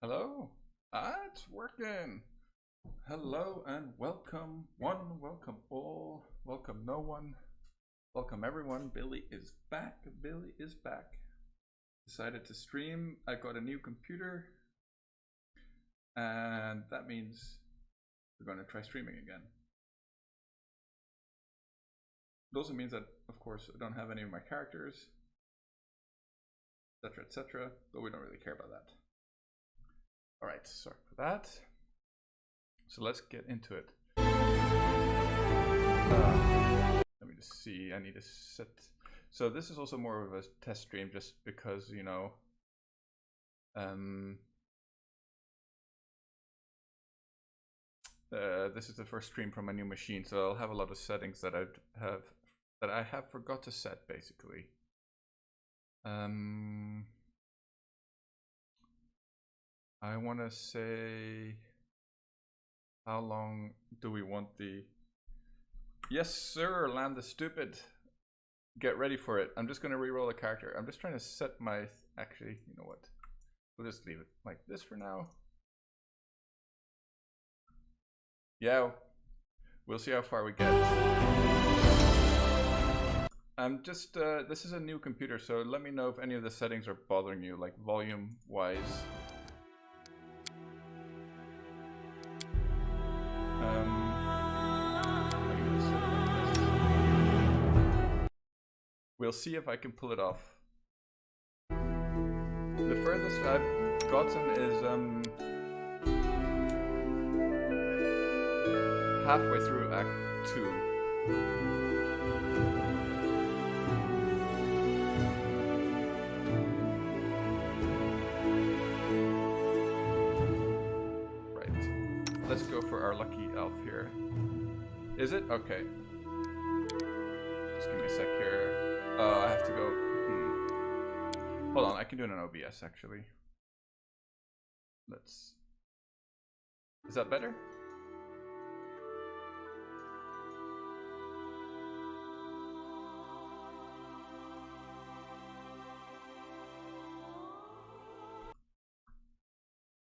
Hello? It's working. Hello and welcome one, welcome all, welcome no one, welcome everyone. Billy is back. Billy is back. Decided to stream. I got a new computer and that means we're going to try streaming again. It also means that, of course, I don't have any of my characters, etc., but we don't really care about that. Alright, sorry for that. So let's get into it. Let me just see, I need to set... So this is also more of a test stream just because, you know... this is the first stream from my new machine, so I'll have a lot of settings that I have forgot to set, basically. I want to say, how long do we want the... Yes, sir, Land the Stupid. Get ready for it. I'm just going to reroll a character. I'm just trying to set my... Actually, you know what? We'll just leave it like this for now. Yeah, we'll see how far we get. I'm just, this is a new computer, so let me know if any of the settings are bothering you, like volume-wise. We'll see if I can pull it off. The furthest I've gotten is halfway through Act 2. Right. Let's go for our lucky elf here. Is it? Okay. Just give me a sec here. I have to go. Hold on, I can do it on OBS actually. Let's. Is that better?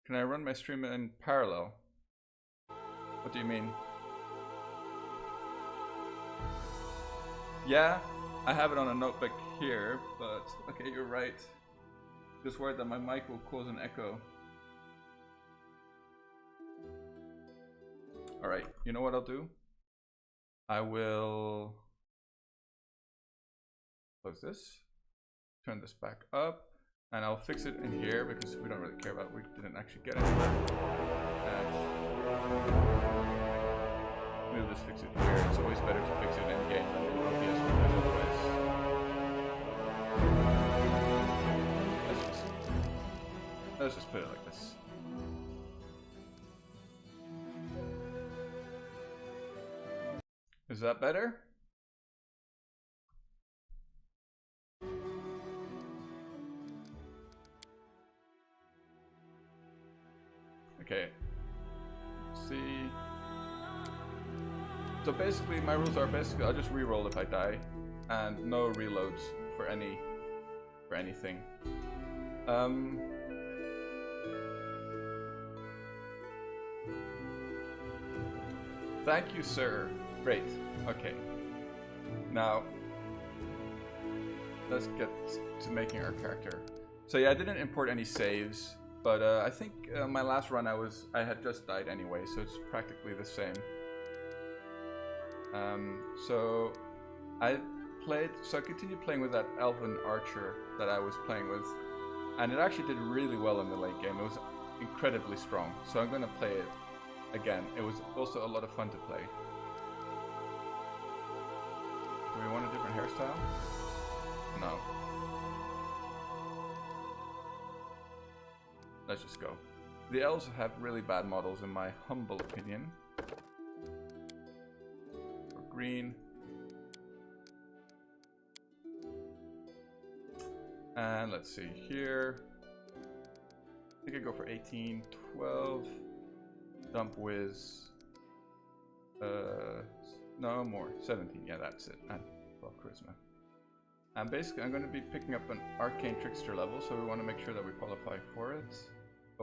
Can I run my stream in parallel? What do you mean? Yeah, I have it on a notebook here, but okay, you're right. Just worried that my mic will cause an echo. Alright, you know what I'll do? I will close this, turn this back up, and I'll fix it in here because we don't really care about it. We didn't actually get anywhere. And we'll just fix it here. It's always better to fix it in game than in OBS because otherwise. Let's just put it like this. Is that better? Okay. Let's see. So basically, my rules are basically I'll just reroll if I die, and no reloads for anything. Thank you, sir. Great. Okay. Now, let's get to making our character. So yeah, I didn't import any saves, but I think my last run I had just died anyway, so it's practically the same. So I continued playing with that elven archer that I was playing with, and it actually did really well in the late game. It was incredibly strong, so I'm going to play it again. It was also a lot of fun to play. Do we want a different hairstyle? No. Let's just go. The elves have really bad models in my humble opinion. For green. And let's see here. I think I go for 18, 12. Dump whiz. No more. 17. Yeah, that's it. And 12 charisma. And basically, I'm going to be picking up an arcane trickster level, so we want to make sure that we qualify for it.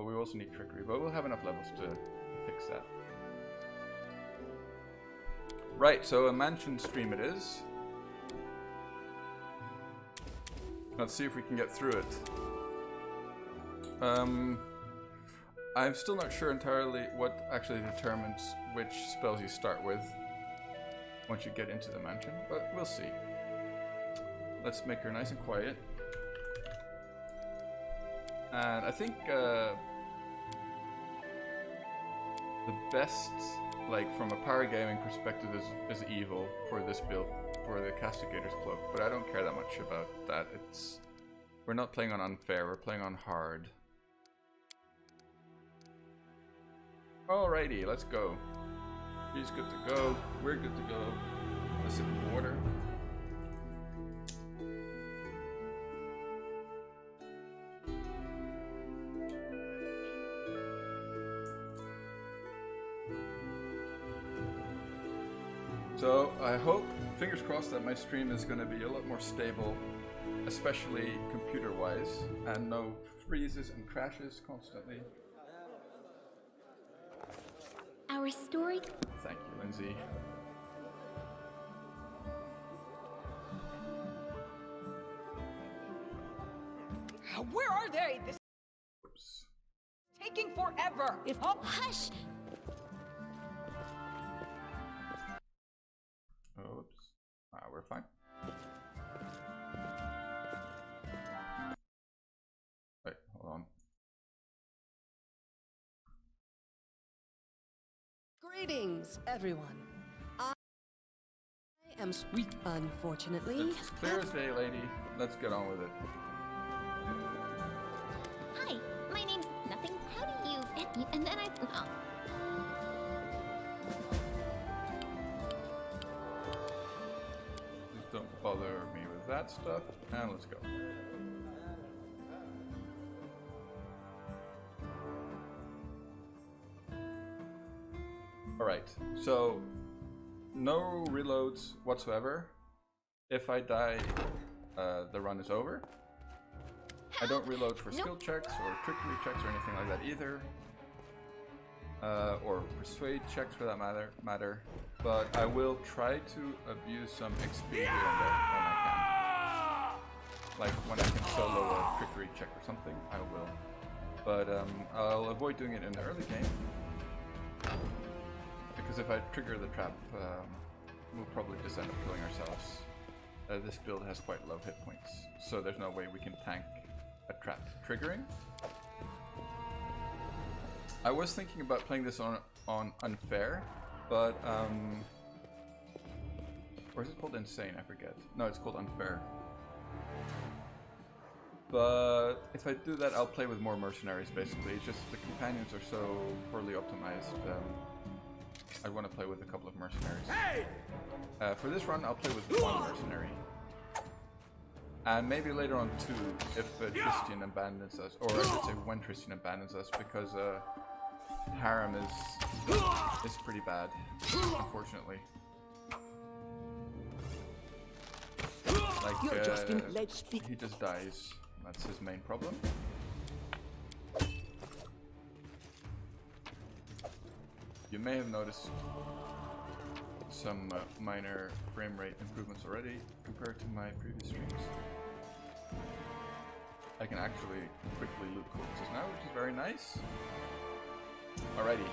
But we also need trickery, but we'll have enough levels to fix that. Right, so a mansion stream it is. Let's see if we can get through it. I'm still not sure entirely what actually determines which spells you start with once you get into the mansion, but we'll see. Let's make her nice and quiet. And I think the best, like from a paragaming perspective, is evil for this build, for the Castigator's Cloak, but I don't care that much about that. We're not playing on unfair, we're playing on hard. Alrighty, let's go. He's good to go, we're good to go. Let's sip of water. So I hope, fingers crossed, that my stream is going to be a lot more stable, especially computer-wise, and no freezes and crashes constantly. Our story. Thank you, Lindsay. Where are they? This Oops. is taking forever. Hush! Oops. We're fine. Wait, hold on. Greetings, everyone. I am sweet, unfortunately. It's clear as day, lady. Let's get on with it. Hi, my name's nothing. How do you? And then I. Oh. Please don't bother me with that stuff. And let's go. Alright, so no reloads whatsoever. If I die, the run is over. I don't reload for skill checks or trickery checks or anything like that either. Or persuade checks for that matter. But I will try to abuse some XP here and there when I can. Like when I can solo a trickery check or something, I will. But I'll avoid doing it in the early game. Because if I trigger the trap, we'll probably just end up killing ourselves. This build has quite low hit points, so there's no way we can tank a trap triggering. I was thinking about playing this on unfair, but or is it called insane? I forget. No, it's called unfair. But if I do that, I'll play with more mercenaries. Basically, it's just the companions are so poorly optimized. I want to play with a couple of mercenaries. Hey! For this run, I'll play with one mercenary. And maybe later on two, if Tristian abandons us. Or I should say when Tristian abandons us, because Harem is pretty bad, unfortunately. Like, he just dies. That's his main problem. You may have noticed some minor frame rate improvements already compared to my previous streams. I can actually quickly loot corpses now, which is very nice. Alrighty.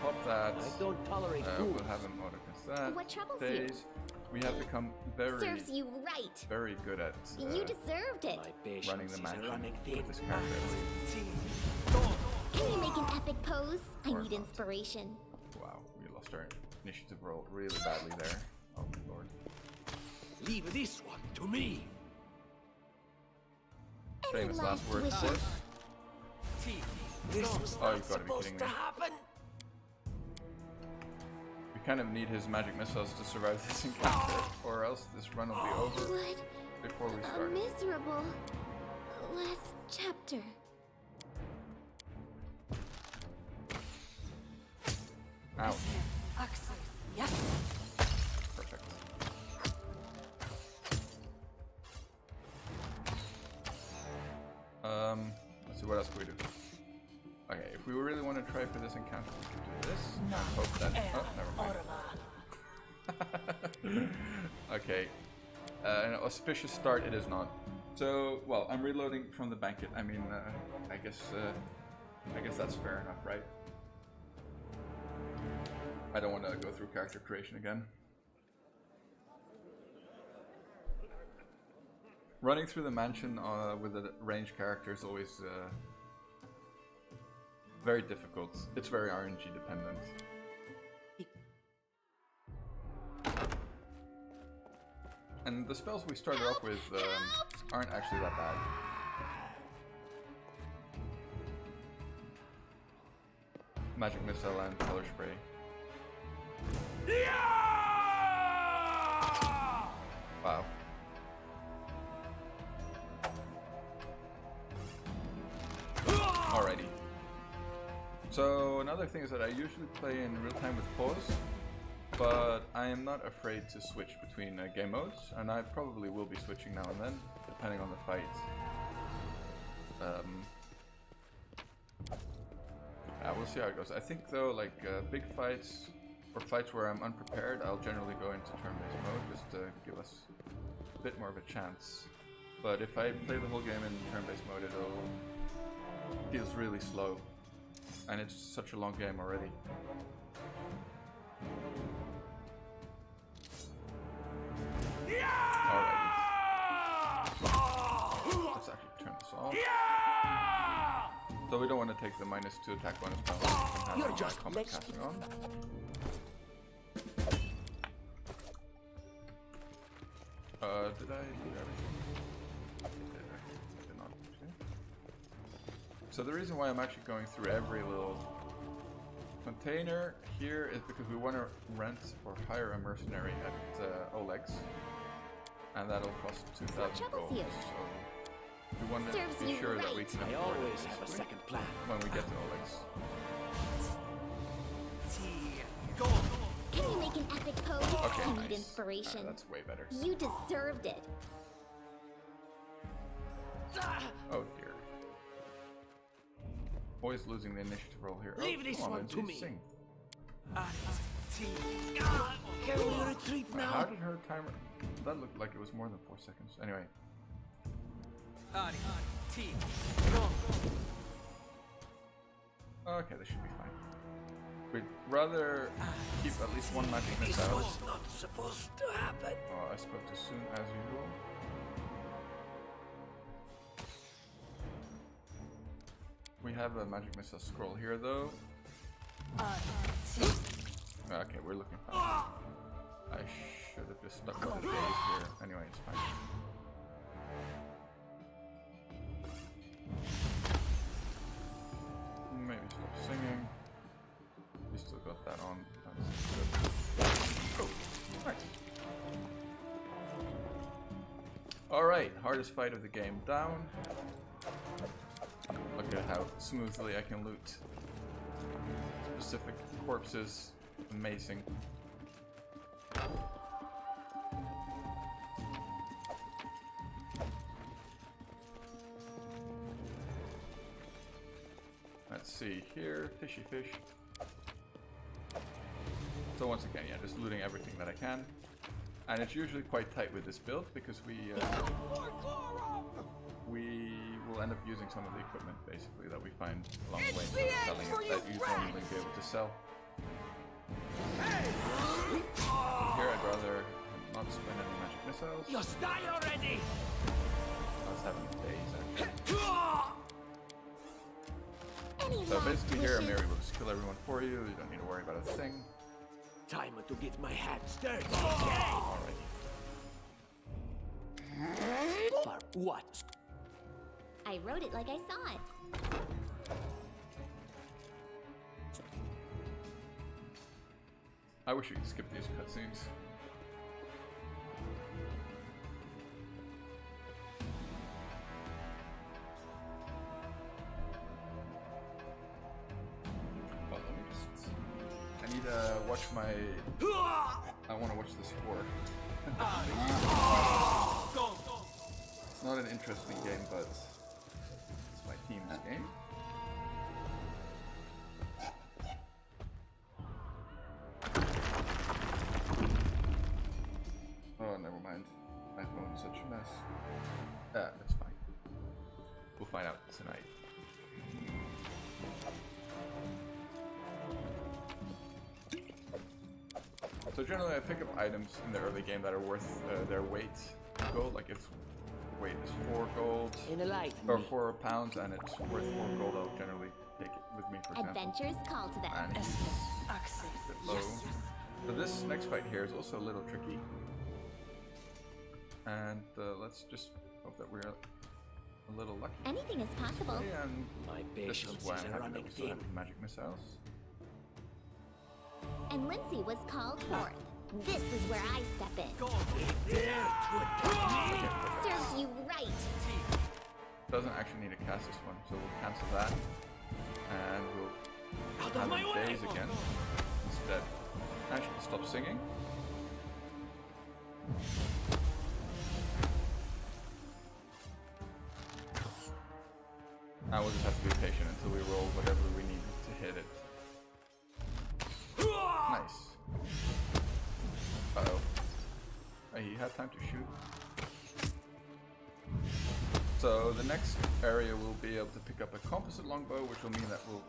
Pop that. I don't tolerate fools. We'll have him auto that. What troubles phase. you? We have become Serves you right. very good at You deserved it. running the mansion with this character. Can you make an epic pose? I need inspiration. Wow, we lost our initiative roll really badly there. Oh my lord. Leave this one to me. Any Famous last words. wishes? This was Oh, not you've got to be supposed kidding to me. happen. We kind of need his magic missiles to survive this encounter, or else this run will be over What before we a start. miserable last chapter. Ouch. Yes. Perfect. So what else can we do? Okay, if we really want to try for this encounter, we can do this. I hope that. Oh, never mind. Okay. An auspicious start it is not. So, well, I'm reloading from the banquet. I mean, I guess that's fair enough, right? I don't want to go through character creation again. Running through the mansion with a ranged character is always very difficult. It's very RNG dependent. And the spells we started off with aren't actually that bad. Magic missile and color spray. Wow. Alrighty. So another thing is that I usually play in real time with pause, but I am not afraid to switch between game modes, and I probably will be switching now and then, depending on the fight. We'll see how it goes. I think though, like big fights or fights where I'm unprepared, I'll generally go into turn-based mode just to give us a bit more of a chance. But if I play the whole game in turn-based mode, it'll feels really slow, and it's such a long game already. Alrighty. Let's actually turn this off. So we don't want to take the -2 attack bonus penalty from having combat casting on. Did I do everything? I did not. Okay. So the reason why I'm actually going through every little container here is because we want to rent or hire a mercenary at Oleg's, and that'll cost 2,000 gold. So we want to be sure that we can I afford always it have a second plan. when we get to Oleg's. Can you make an epic pose? Okay, I need nice. inspiration. That's way better. You deserved it. Oh dear. Always losing the initiative roll here. Leave oh, this come on, one to Lindsay, me. sing. Can we retreat How now? did her timer... That looked like it was more than 4 seconds. Anyway. Okay, this should be fine. We'd rather keep at least one magic This missile. was not supposed to happen. Oh, I spoke too soon, as usual. We have a magic missile scroll here, though. Okay, we're looking fine. I should have just stuck with the days here. Anyway, it's fine. Maybe stop singing. We still got that on. That's good. Oh, nice. Alright, hardest fight of the game down. Look at how smoothly I can loot specific corpses. Amazing. Let's see here, fishy fish. So once again, yeah, just looting everything that I can. And it's usually quite tight with this build because we will end up using some of the equipment basically that we find along the way instead of selling it that you normally be able to sell. Here I'd rather not spend any magic missiles. Just die already! I was having days actually. Any So last basically here wishes? Amiri will just kill everyone for you. You don't need to worry about a thing. Time to get my hands dirty. Alrighty. For what? I wrote it like I saw it. I wish you could skip these cutscenes. Well, let me just... I need to watch my... I want to watch the score. It's not an interesting game, but it's my team game. Oh, never mind. My phone's such a mess. That's fine. We'll find out tonight. So generally I pick up items in the early game that are worth their weight in gold. Like its weight is 4 gold or 4 pounds and it's worth 4 gold. I'll generally take it with me, for example. Adventures call to them. And he's a bit low. So this next fight here is also a little tricky. And let's just hope that we're a little lucky. Anything is possible. And My this is patience why is I'm a happy that running we still have thing. magic missiles. And Lindsay was called forth. This is where I step in. They dare to attack me! Serves you right. Doesn't actually need to cast this one, so we'll cancel that. And we'll Out have of my him way! daze again instead. Actually, stop singing. Now we'll just have to be patient until we roll whatever we need to hit it. Nice. Uh-oh. He had time to shoot. So the next area we'll be able to pick up a composite longbow, which will mean that we'll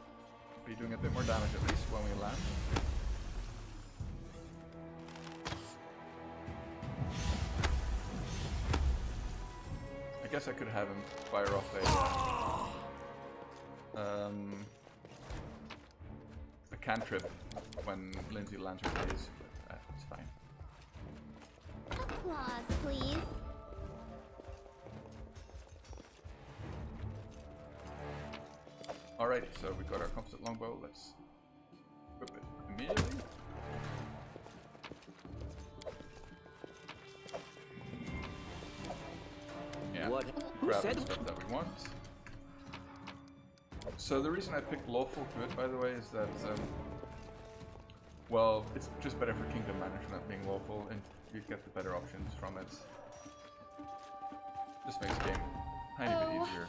be doing a bit more damage at least when we land. I guess I could have him fire off a cantrip when Lindsay lands her daze, but it's fine. Applause, please. Alrighty, so we got our composite longbow. Let's equip it immediately. Yeah, What? Who grab said the stuff that we want. So the reason I picked lawful good, by the way, is that well, it's just better for kingdom management being lawful, and you get the better options from it. Just makes the game a tiny bit easier.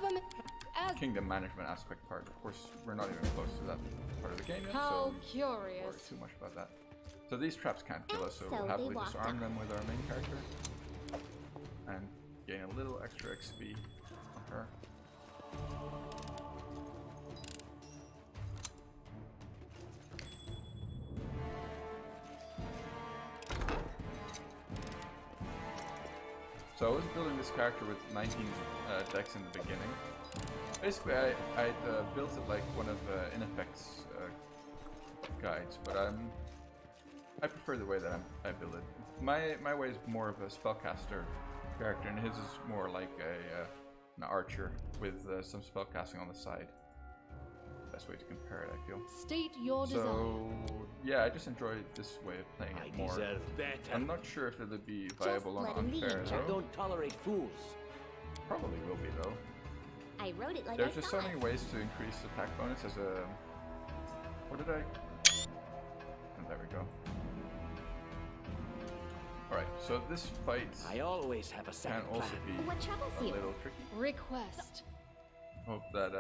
Kingdom management aspect part. Of course, we're not even close to that part of the game yet, so How we don't worry curious. too much about that. So these traps can't kill us, so So we'll they happily walked disarm out. them with our main character and gain a little extra XP on her. So I was building this character with 19 decks in the beginning. Basically, I built it like one of Ineffect's guides, but I prefer the way that I build it. My way is more of a spellcaster character, and his is more like an archer with some spellcasting on the side. Best way to compare it, I feel. State your desire. So yeah, I just enjoy this way of playing I it more. deserve better. I'm not sure if it'll be viable on let him unfair lead. I though. don't tolerate fools. Probably will be though. I wrote it like There's I just saw so many it. ways to increase attack bonus as a... What did I... And there we go. Alright, so this fight I always have a can second also plan. be What troubles a you? little tricky. Request. Hope that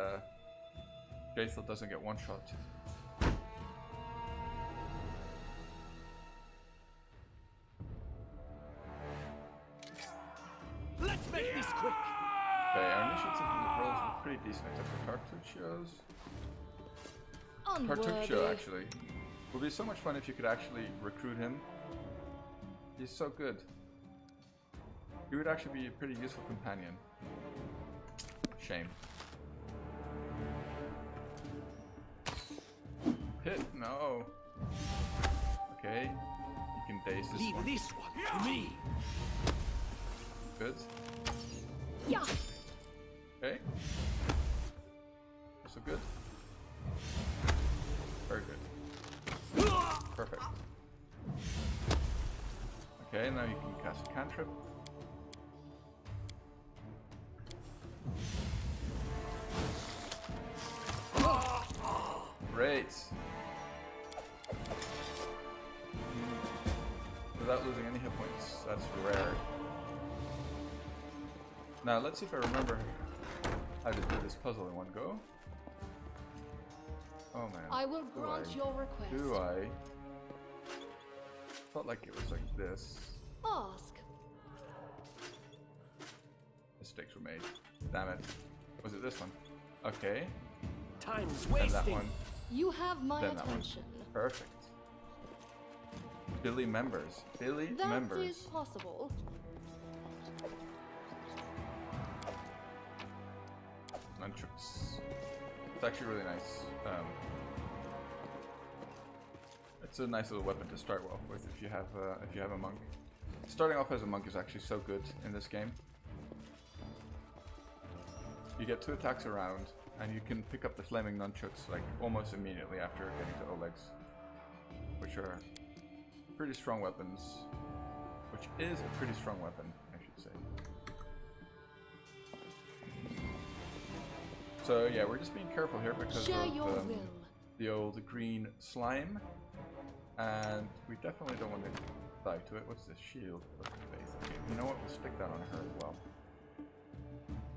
Jaethel doesn't get one shot. Let's make this quick. Okay, our initiative rolls were pretty decent except for Tartuccio's. Tartuccio, Unworthy. actually. Would be so much fun if you could actually recruit him. He's so good. He would actually be a pretty useful companion. Shame. Hit, no. Okay, you can daze this Leave one. this one to me. Good. Yeah. Okay. Also good. Very good. Perfect. Okay, now you can cast a cantrip. Great. Without losing any hit points. That's rare. Now let's see if I remember how to do this puzzle in one go. Oh man. I will grant your request. Do I? Felt like it was like this. Ask. Mistakes were made. Damn it. Was it this one? Okay. Time's And wasting. that one. You have my Then that one. attention. Perfect. Billy members. Billy That members. is possible. Nunchucks. It's actually really nice. It's a nice little weapon to start off with if you have a monk. Starting off as a monk is actually so good in this game. You get 2 attacks around, and you can pick up the flaming nunchucks like almost immediately after getting to Oleg's, which are pretty strong weapons. Which is a pretty strong weapon, I should say. So yeah, we're just being careful here because Share of your will. the old green slime, and we definitely don't want to die to it. What's this? Shield of faith. Okay, you know what? We'll stick that on her as well.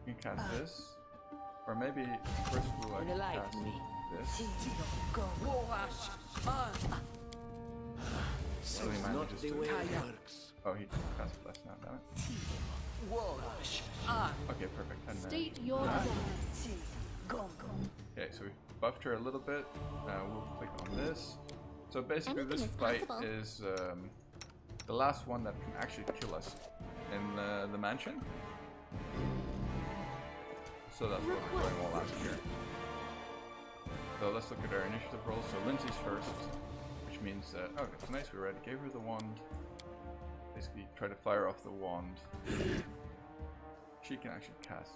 You can cast this, or maybe first we'll actually cast this. So Really it's managed not just the to- way it works. Oh, he cast less now, damn it. Okay, perfect. And then State your that. desire. Okay, so we buffed her a little bit. We'll click on this. So basically, Anything this is fight possible. is the last one that can actually kill us in the mansion. So that's what we're doing all out here. So let's look at our initiative rolls. So Lindsay's first, which means that oh, it's nice. We already gave her the wand. Basically, try to fire off the wand. She can actually cast.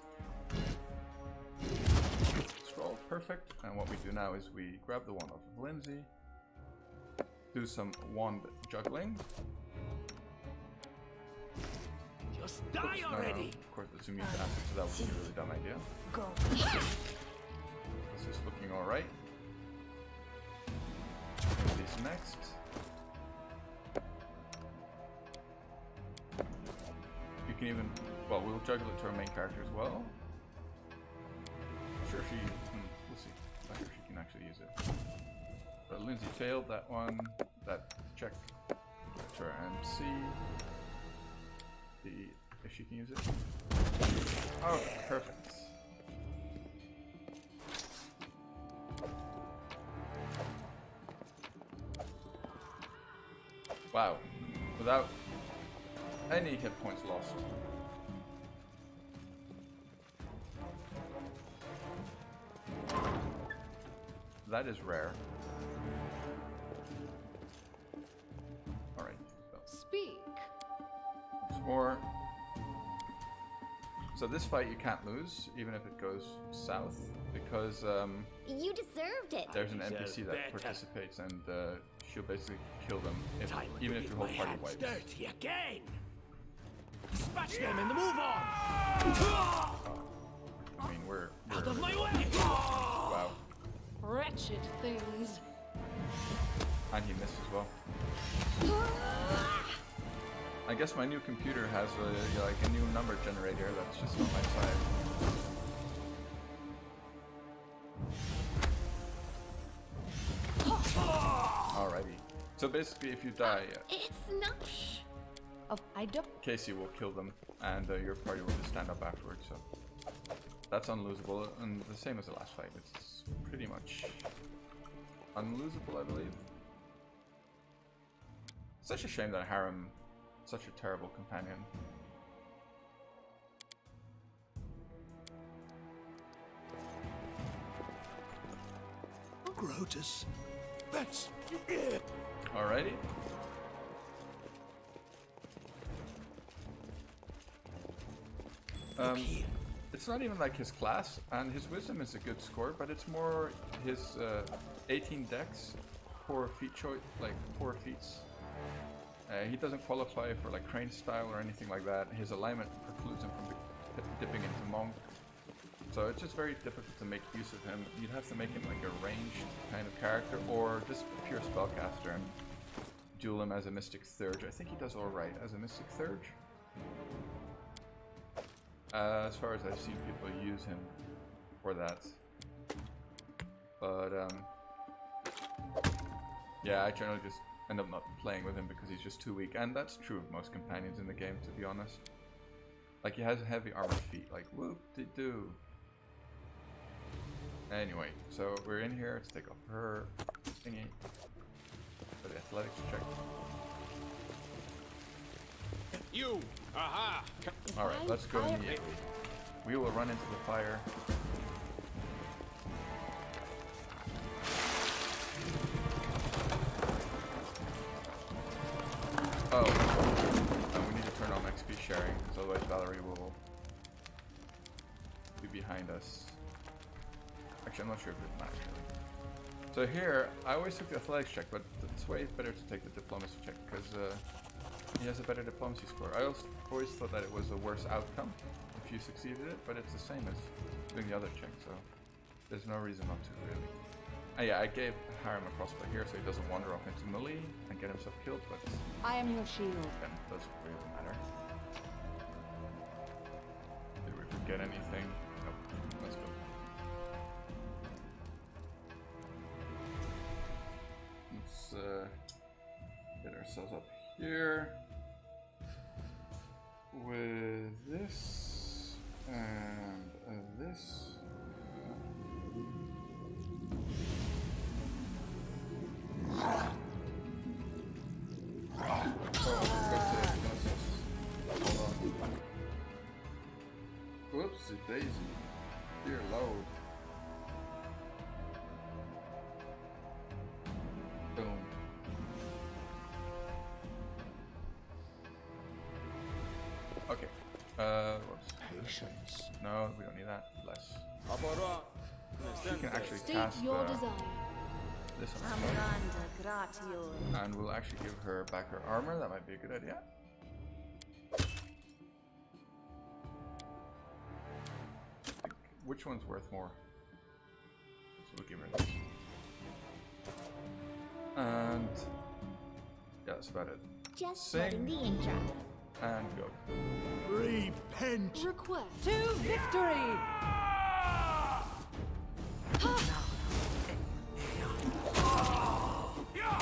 Scroll, perfect. And what we do now is we grab the wand off of Lindsay, do some wand juggling. Just Oops, die no, already. of course, it's immune to acid, so that would be a really dumb idea. This is looking alright. These next. You can even, well, we'll juggle it to our main character as well. Not sure if she, we'll see. Not sure if she can actually use it. But Lindsay failed that one, that check. To our MC. See if she can use it. Oh, perfect. Wow. Without any hit points lost. That is rare. Alright, so Speak. once more. So this fight you can't lose, even if it goes south, because You deserved it. there's an Deserve NPC that better. participates, and she'll basically kill them, if, Time even to if get your my whole party hands wipes. dirty again. Dispatch them and move on. I mean, we're Out of my way. wow, Wretched things. and he missed as well. I guess my new computer has like a new number generator that's just on my side. Alrighty. So basically, if you die, It's not. I don't. Casey will kill them, and your party will just stand up afterwards. So that's unlosable, and the same as the last fight. It's pretty much unlosable, I believe. Such a shame that Harem, such a terrible companion. Grotus. That's Alrighty. Look here. It's not even like his class, and his wisdom is a good score, but it's more his 18 dex, poor feat choice, like poor feats. He doesn't qualify for like crane style or anything like that. His alignment precludes him from dipping into monk. So it's just very difficult to make use of him. You'd have to make him like a ranged kind of character, or just a pure spellcaster and duel him as a Mystic Thurge. I think he does alright as a Mystic Thurge. As far as I've seen people use him. for that. But yeah, I generally just end up not playing with him because he's just too weak, and that's true of most companions in the game, to be honest. Like, he has heavy armored feet, like whoop-de-doo. Anyway, so we're in here. Let's take off her thingy for the athletics check. You! Aha! Alright, let's go immediately. We will run into the fire. Oh, and we need to turn on XP sharing, because otherwise Valerie will be behind us. Actually, I'm not sure if it matters really. So here, I always took the athletics check, but it's way better to take the diplomacy check, because he has a better diplomacy score. I also always thought that it was a worse outcome if you succeeded it, but it's the same as doing the other check, so there's no reason not to really. Yeah, I gave Harem a crossbow here so he doesn't wander off into melee and get himself killed, but I am your shield. then it doesn't really matter. Did we forget anything? Nope. Let's go. Let's get ourselves up here with this and this. Whoopsie daisy. Dear Lord. Boom. Okay. Whoops. Patience. No, we don't need that. Less. You can actually State cast your desire. this on her. And we'll actually give her back her armor. That might be a good idea. Which one's worth more? So we'll give her this. And yeah, that's about it. Just Sing. letting the intro. And go. Repent! Request. To victory!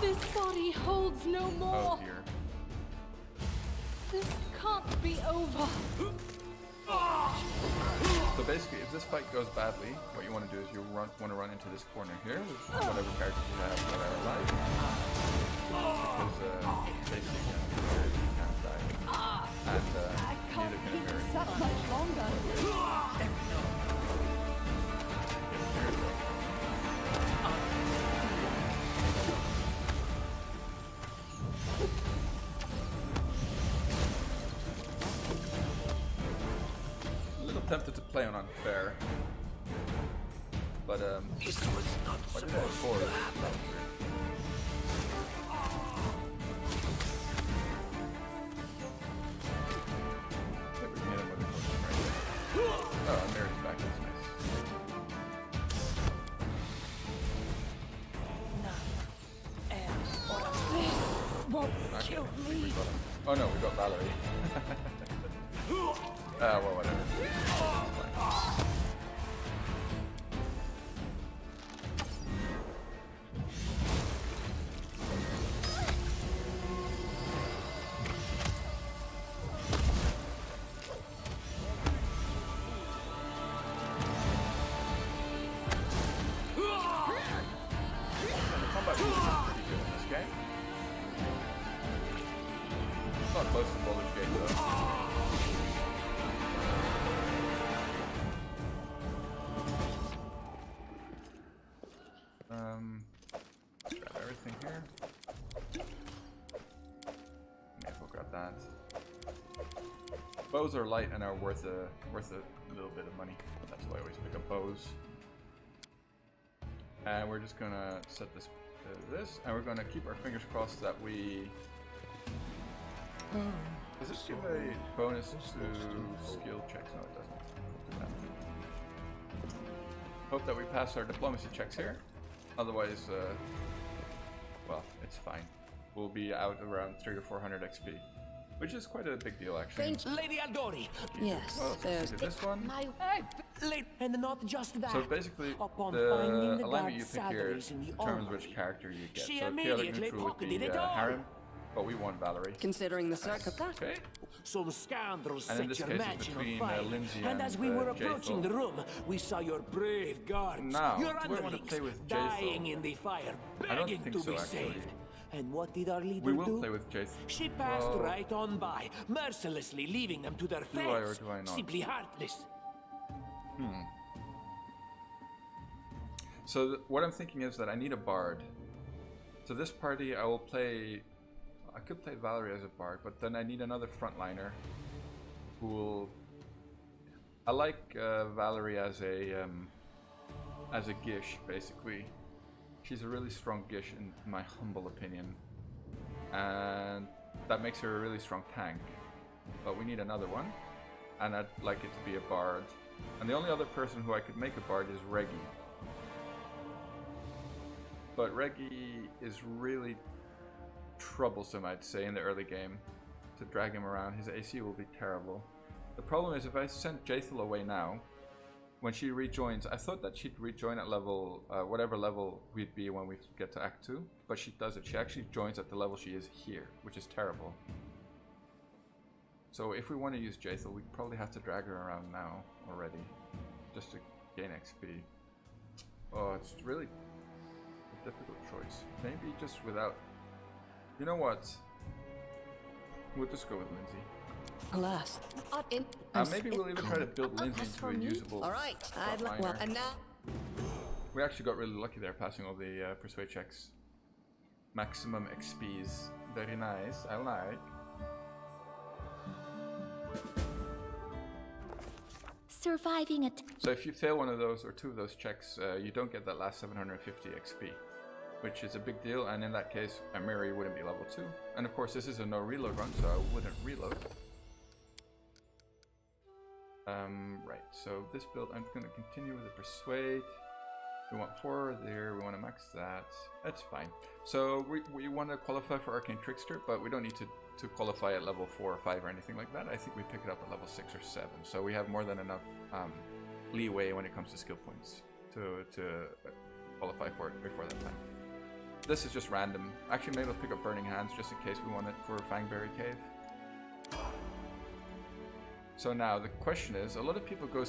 This body holds no more. Oh dear. This can't be over. So basically, if this fight goes badly, what you want to do is you want to run into this corner here with whatever characters you have that are alive. Because basically, you can't die. And I can't neither can keep Mary. this up much longer. A little tempted to play on unfair, but This was not what did I supposed score? to happen. We can hit him with a potion right there. Oh, and Mary's back. That's nice. This won't Okay, kill I think we me. got him. Oh no, we got Valerie. Well, whatever. It's fine. The combat is pretty good in this game. It's not close to Baldur's Gate though. Let's grab everything here. May as well grab that. Bows are light and are worth a little bit of money. That's why I always pick up bows. And we're just gonna set this to this, and we're gonna keep our fingers crossed that we. Does this give a bonus to skill checks? No, it doesn't. We'll do that. Hope that we pass our diplomacy checks here. Otherwise, well, it's fine. We'll be out around 300 or 400 XP. which is quite a big deal actually. Thank you. Lady Aldori. Yes, Well, there's... this one. My And not just that. So basically, Upon the finding the alignment you guard's pick here salaries in the determines armory, which character you get. she So chaotic immediately neutral would pocketed be it all. Harem, but we want Valerie. Considering the circumstances. Okay. Some scoundrels And in set this your case, it's mansion on between, fire. Lindsay and as and, we were approaching Jaethal. the room, we saw your brave guards, Now, your do I want to underlings, play with dying Jaethal? in the fire, I don't begging think to so, be actually. saved. And what did our leader We will do? play with Jaethal. She passed Well, right on by, mercilessly leaving them to their do I or fates. do I not? Simply heartless. So what I'm thinking is that I need a bard. So this party I will play... I could play Valerie as a bard, but then I need another frontliner who will... I like Valerie as a Gish, basically. She's a really strong Gish in my humble opinion. And that makes her a really strong tank. But we need another one. And I'd like it to be a bard. And the only other person who I could make a bard is Reggie. But Reggie is really troublesome, I'd say, in the early game. To drag him around, his AC will be terrible. The problem is if I send Jaethal away now, when she rejoins, I thought that she'd rejoin at level, whatever level we'd be when we get to Act 2, but she doesn't. She actually joins at the level she is here, which is terrible. So if we want to use Jaethal, we probably have to drag her around now already, just to gain XP. Oh, it's really a difficult choice. Maybe just without... You know what? We'll just go with Lindsay. Alas. Maybe we'll even try to build Lindsay into a usable All right. I'd like... Well, frontliner. and now... We actually got really lucky there, passing all the persuade checks. Maximum XPs. Very nice. I like. surviving a So if you fail one of those or two of those checks, you don't get that last 750 XP, which is a big deal. And in that case, Amiri wouldn't be level 2. And of course, this is a no reload run, so I wouldn't reload. Right, so this build, I'm going to continue with the Persuade. We want 4 there, we want to max that. That's fine. So we want to qualify for Arcane Trickster, but we don't need to qualify at level 4 or 5 or anything like that. I think we pick it up at level 6 or 7. So we have more than enough leeway when it comes to skill points to qualify for it before that time. This is just random. Actually, maybe I'll pick up Burning Hands just in case we want it for Fangberry Cave. So now the question is, a lot of people go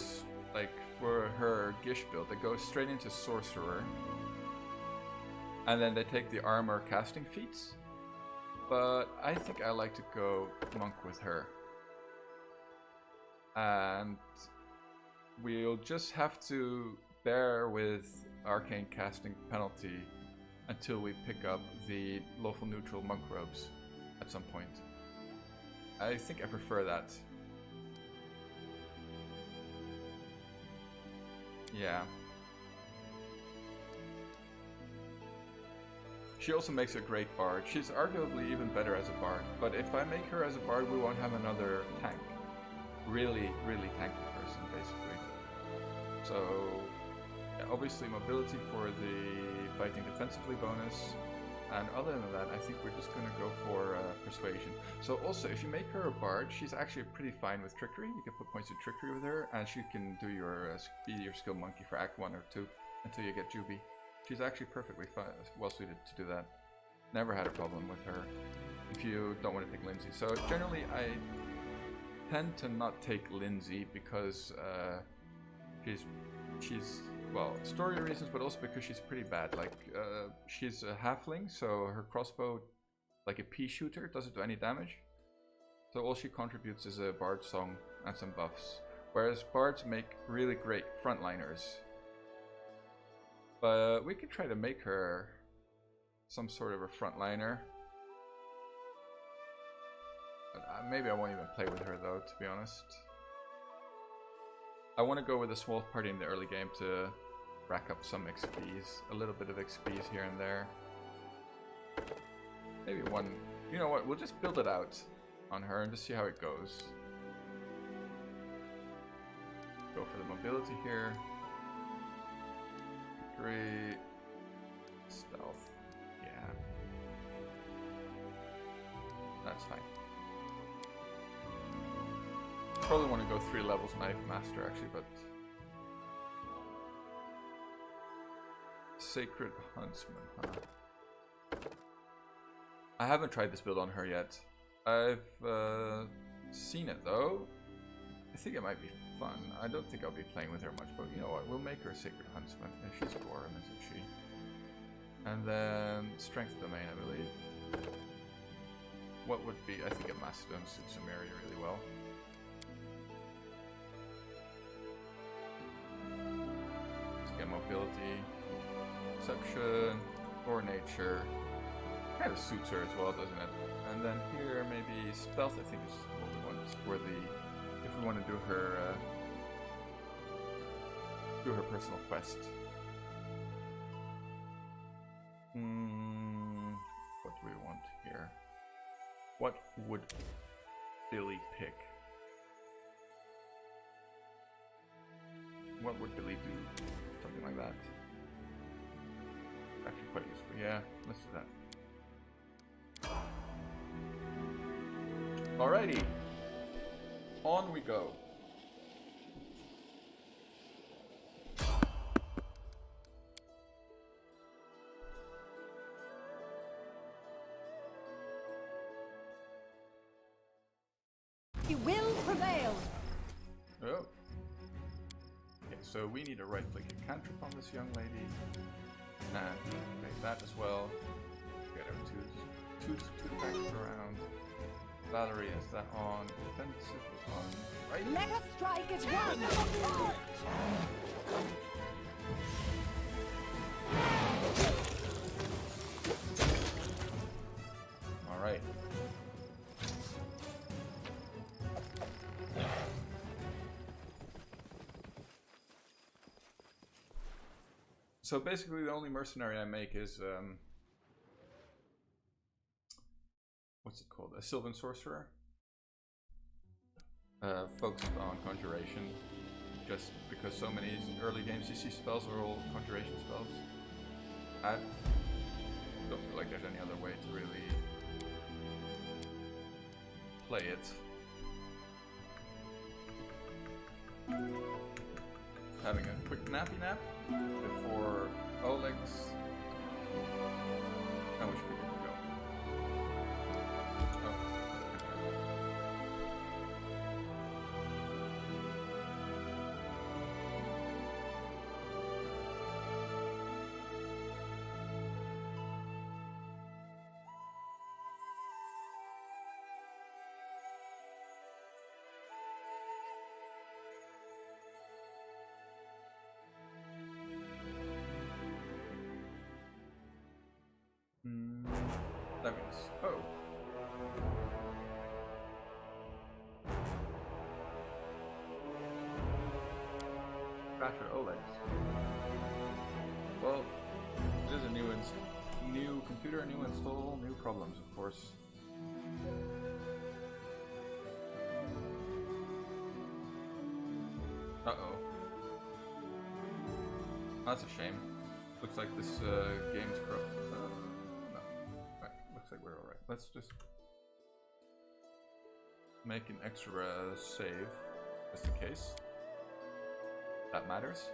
like for her Gish build, they go straight into Sorcerer, and then they take the armor casting feats. But I think I like to go Monk with her, and we'll just have to bear with Arcane casting penalty until we pick up the Lawful Neutral Monk robes at some point. I think I prefer that. Yeah. She also makes a great bard. She's arguably even better as a bard. But if I make her as a bard, we won't have another tank. Really, really tanky person, basically. So, yeah, obviously mobility for the fighting defensively bonus. And other than that, I think we're just going to go for Persuasion. So also, if you make her a bard, she's actually pretty fine with Trickery. You can put points of Trickery with her, and she can do your be your skill monkey for Act 1 or 2 until you get Juby. She's actually perfectly well suited to do that. Never had a problem with her if you don't want to take Lindsay. So generally, I tend to not take Lindsay because she's well, story reasons, but also because she's pretty bad. Like, she's a halfling, so her crossbow, like a pea shooter, doesn't do any damage. So all she contributes is a bard song and some buffs. Whereas bards make really great frontliners. But we could try to make her some sort of a frontliner. But maybe I won't even play with her though, to be honest. I want to go with a small party in the early game to rack up some XPs, a little bit of XPs here and there. Maybe one, you know what, we'll just build it out on her and just see how it goes. Go for the mobility here. Great. Stealth, yeah. That's fine. probably want to go 3 levels Knife Master actually, but Sacred Huntsman, huh? I haven't tried this build on her yet. I've seen it though. I think it might be fun. I don't think I'll be playing with her much, but you know what? We'll make her a Sacred Huntsman. And she's Gorum, isn't she? And then Strength Domain, I believe. What would be? I think a Mastodon suits Samaria really well. Let's get mobility, perception, or nature. Kind of suits her as well, doesn't it? And then here maybe stealth. I think is what we want. Where the if we want to do her personal quest. What do we want here? What would Billy pick? What would Billy do? Something like that. Actually quite useful. Yeah, let's do that. Alrighty. On we go. You will prevail. Oh. Okay, so we need a right-click and cantrip on this young lady. And make that as well. Get her two back around. Valerie, is that on? Defensive is on. Right? Let us strike as one. Alright. So basically the only mercenary I make is what's it called? A Sylvan Sorcerer. Focused on Conjuration. Just because so many early game CC spells are all Conjuration spells. I don't feel like there's any other way to really play it. Having a quick nappy nap before Oleg's. I wish we could go. Oh. That means, oh. Crasher Olegs. Well, it is a new computer, new install, new problems, of course. Uh-oh. That's a shame. Looks like this game's corrupt. Looks like we're alright. Let's just make an extra save, just in case. That matters.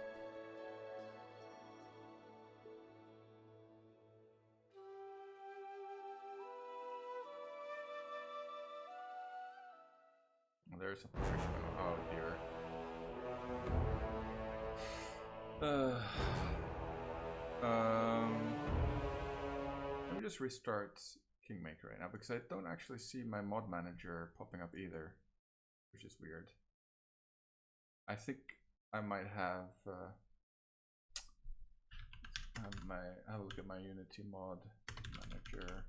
Well, there's something. Oh dear. Let me just restart Kingmaker right now because I don't actually see my mod manager popping up either, which is weird. I think I might have have a look at my Unity mod manager.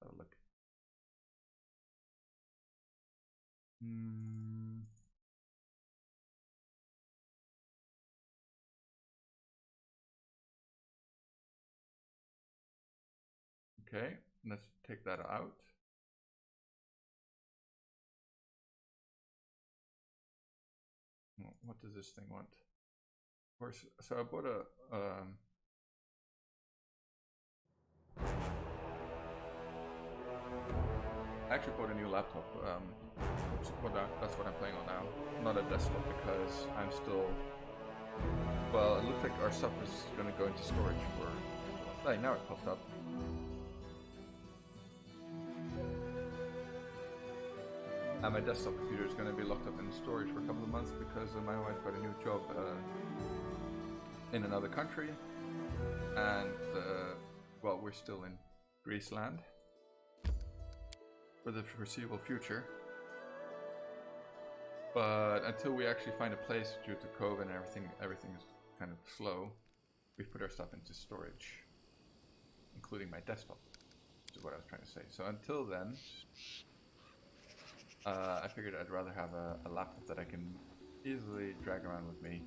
Have a look. Okay, let's take that out. What does this thing want? Of course, so I bought a I actually bought a new laptop. That's what I'm playing on now. Not a desktop because I'm still. Well, it looked like our stuff is going to go into storage for. Hey, now it popped up. And my desktop computer is going to be locked up in storage for a couple of months because my wife got a new job in another country, and well, we're still in Greece land for the foreseeable future. But until we actually find a place due to COVID and everything is kind of slow, we've put our stuff into storage, including my desktop, which is what I was trying to say. So until then, I figured I'd rather have a laptop that I can easily drag around with me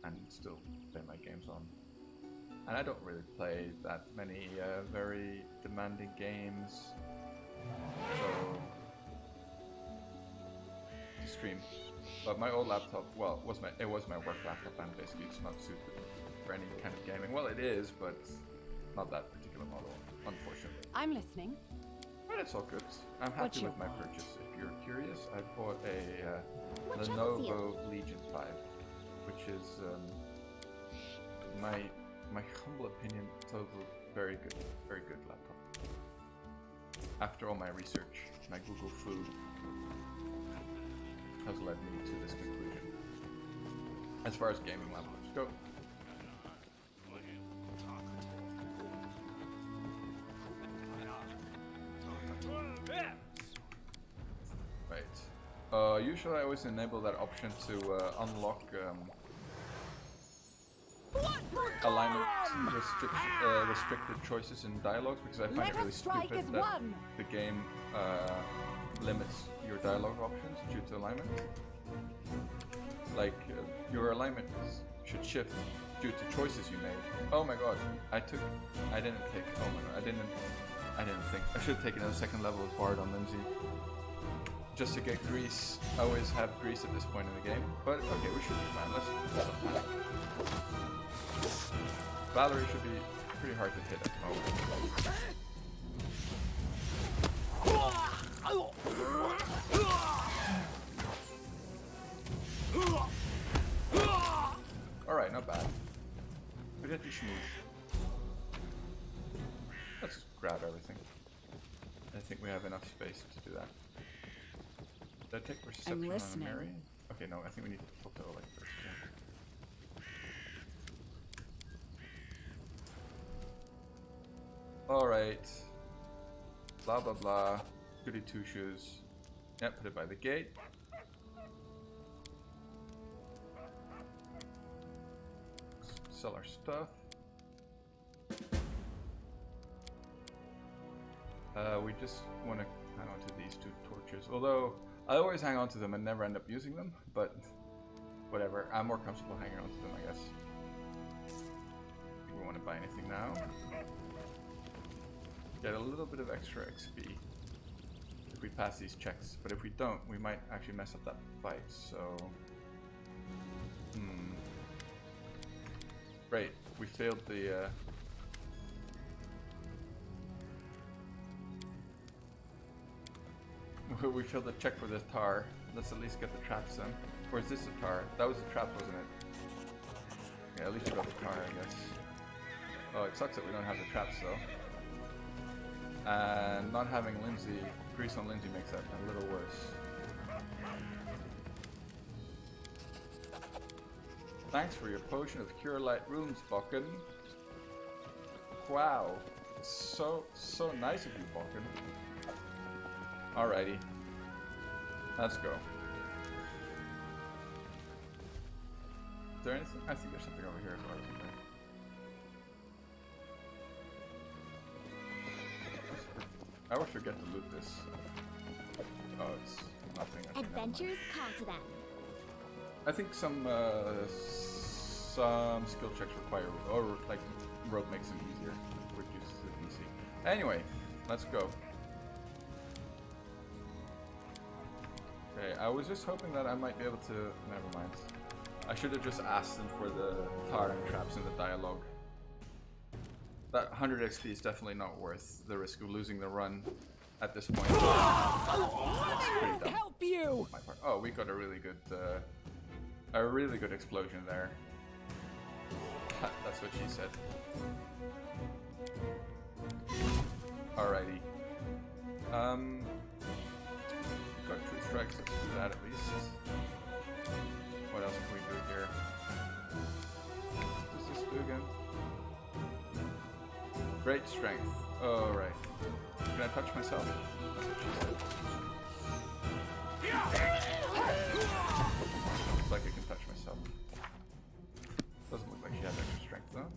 and still play my games on. And I don't really play that many very demanding games, so to stream. But my old laptop, well, it was my work laptop, and basically it's not suited for any kind of gaming. Well, it is, but not that particular model, unfortunately. I'm listening. But it's all good. I'm happy with my purchase. If you're curious, I bought a Lenovo Legion 5, which is my humble opinion, totally very good laptop. After all my research, my Google Food has led me to this conclusion. As far as gaming laptops go. Right. Usually I always enable that option to unlock alignment restricted choices in dialogues, because I find it really stupid that the game limits your dialogue options due to alignment. Like your alignment should shift due to choices you made. Oh my god, I didn't take. Oh my god, I didn't think. I should have taken a second level of Bard on Lindsay. Just to get Grease. I always have Grease at this point in the game. But okay, we should be fine. Let's panic. Valerie should be pretty hard to hit at the moment. Alright, not bad. Pretty smooth. Let's grab everything. I think we have enough space to do that. Did I take perception on a Mary? Okay, no, I think we need to filter like first. Yeah. Alright. Blah blah blah. Goody two shoes. Yep, put it by the gate. Sell our stuff. We just want to hang on to these two torches. Although I always hang on to them and never end up using them, but whatever. I'm more comfortable hanging on to them, I guess. Do we want to buy anything now? Get a little bit of extra XP if we pass these checks, but if we don't, we might actually mess up that fight, so... Great, we failed the... we failed the check for this tar. Let's at least get the traps in. Or is this a tar? That was a trap, wasn't it? Yeah, at least we got the tar, I guess. Oh, it sucks that we don't have the traps, though. And not having Grease on Lindsay makes that a little worse. Thanks for your potion of Cure Light Runes, Bokken. Wow. It's so nice of you, Bokken. Alrighty. Let's go. Is there anything? I think there's something over here as well, isn't there? I always forget to loot this. Oh, it's nothing. Okay, Adventures call to them. I think some skill checks require, or like rope makes it easier, reduces the DC. Anyway, let's go. Okay, I was just hoping that I might be able to. Never mind. I should have just asked them for the tar and traps in the dialogue. That 100 XP is definitely not worth the risk of losing the run at this point. It's pretty Won't dumb. help you. My part. Oh, we got a really good explosion there. That's what she said. Alrighty. Got 3 strikes. Let's do that at least. What else can we do here? What does this do again? Great strength. Oh, right. Can I touch myself? That's what she said. Looks like I can touch myself. Doesn't look like she has extra strength though.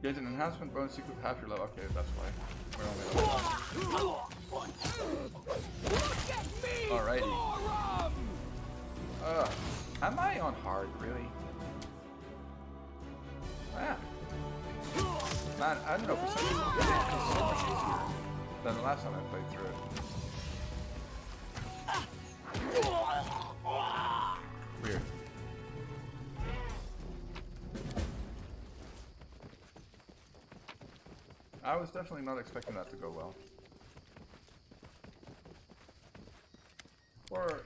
Get an enhancement bonus equal to half your level. Okay, that's why. We're only alrighty. Am I on hard, really? Ah. Man, I don't know, for some reason it's so much easier than the last time I played through it. Weird. I was definitely not expecting that to go well. Or,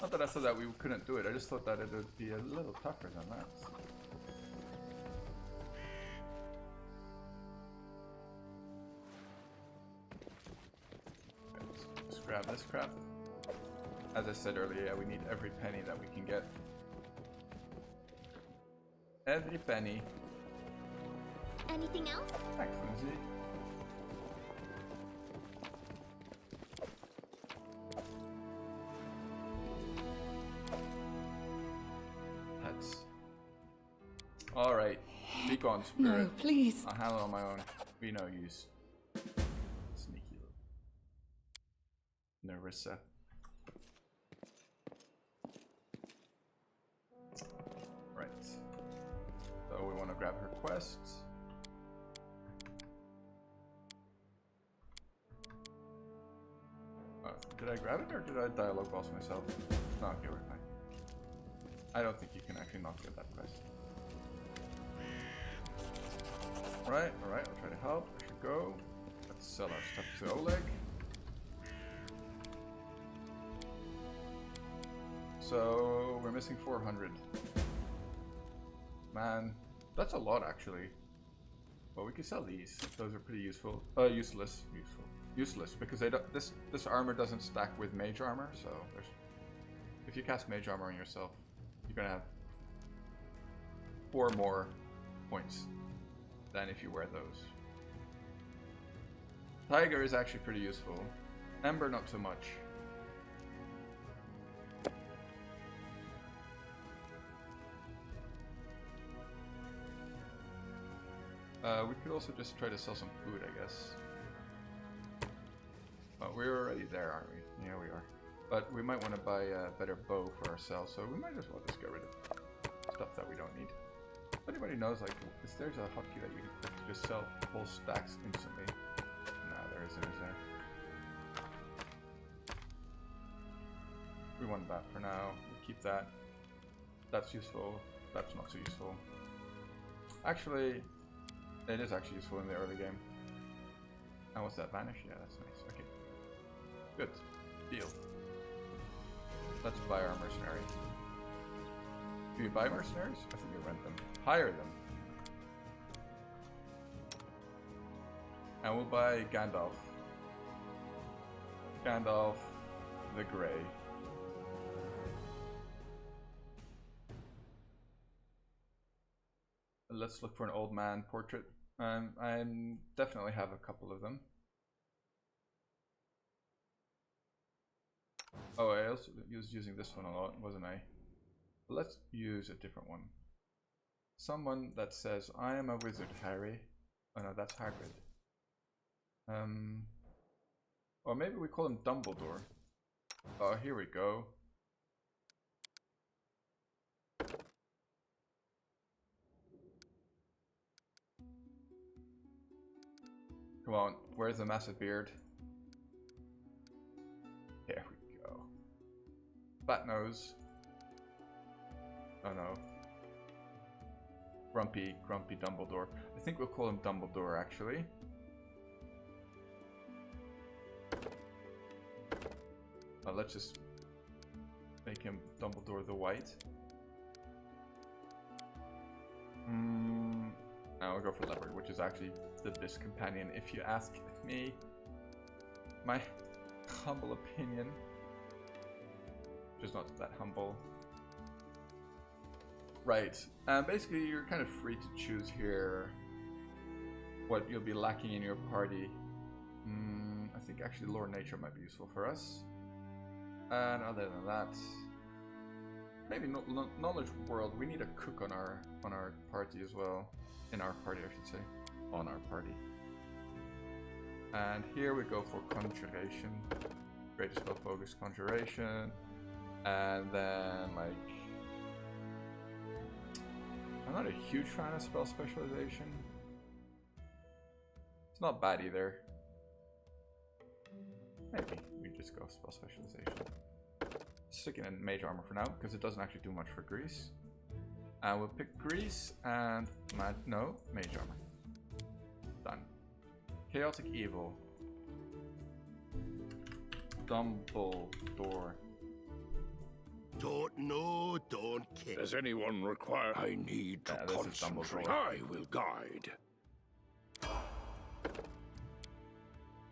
not that I thought that we couldn't do it, I just thought that it would be a little tougher than that. Okay, let's grab this crap. As I said earlier, yeah, we need every penny that we can get. Every penny. Anything else? Thanks, Lindsay. Heads. Alright. Be gone, spirit. No, please. I'll handle it on my own. Be no use. Sneaky little Nerissa. Right. So we want to grab her quest. Did I grab it or did I dialogue boss myself? No, okay, we're fine. I don't think you can actually not get that quest. Alright, alright, I'll try to help. I should go. Let's sell our stuff to Oleg. So we're missing 400. Man, that's a lot actually. Well, we could sell these. Those are pretty useful. Useless because they don't. This armor doesn't stack with mage armor. So there's, if you cast mage armor on yourself, you're gonna have 4 more points than if you wear those. Tiger is actually pretty useful. Ember not so much. We could also just try to sell some food, I guess. But we're already there, aren't we? Yeah, we are. But we might want to buy a better bow for ourselves, so we might as well just get rid of stuff that we don't need. If anybody knows, like, if there's a hotkey that you can just sell whole stacks instantly. Nah, there isn't, is there? We want that for now. We'll keep that. That's useful. That's not so useful. Actually, it is actually useful in the early game. And what's that? Vanish? Yeah, that's nice. Okay. Good. Deal. Let's buy our mercenary. Do we buy mercenaries? I think we rent them. Hire them. And we'll buy Gandalf. Gandalf the Grey. Let's look for an old man portrait. I definitely have a couple of them. Oh, I also was using this one a lot, wasn't I? Let's use a different one. Someone that says, I am a wizard, Harry. Oh no, that's Hagrid. Or maybe we call him Dumbledore. Oh, here we go. Come on, where's the massive beard? There we go. Fat nose. Oh no. Grumpy Dumbledore. I think we'll call him Dumbledore actually. let's just make him Dumbledore the White. Now we'll go for Leopard, which is actually the best companion, if you ask me. My humble opinion. Just not that humble. Right, and basically you're kind of free to choose here what you'll be lacking in your party. I think actually Lore Nature might be useful for us. And other than that, maybe Knowledge World. We need a cook on our party as well. In our party, I should say. On our party. And here we go for Conjuration. Greatest Spell Focus Conjuration. And then like, I'm not a huge fan of Spell Specialization. It's not bad either. Maybe we just go Spell Specialization. Sticking in Mage Armor for now, because it doesn't actually do much for Grease. And we'll pick Grease and Mage Armor. Done. Chaotic Evil. Dumbledore. Don't know, don't care. Does anyone require? I need to concentrate. I will guide.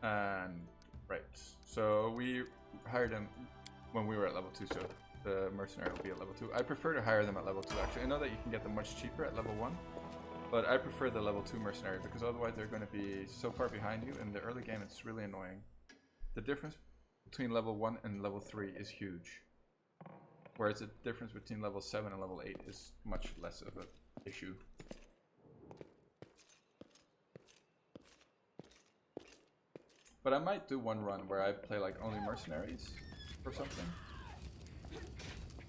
And right, so we hired him when we were at level 2, so the mercenary will be at level 2. I prefer to hire them at level 2 actually. I know that you can get them much cheaper at level 1, but I prefer the level 2 mercenary because otherwise they're going to be so far behind you in the early game. It's really annoying. The difference between level 1 and level 3 is huge, whereas the difference between level 7 and level 8 is much less of an issue. But I might do one run where I play like only mercenaries or something.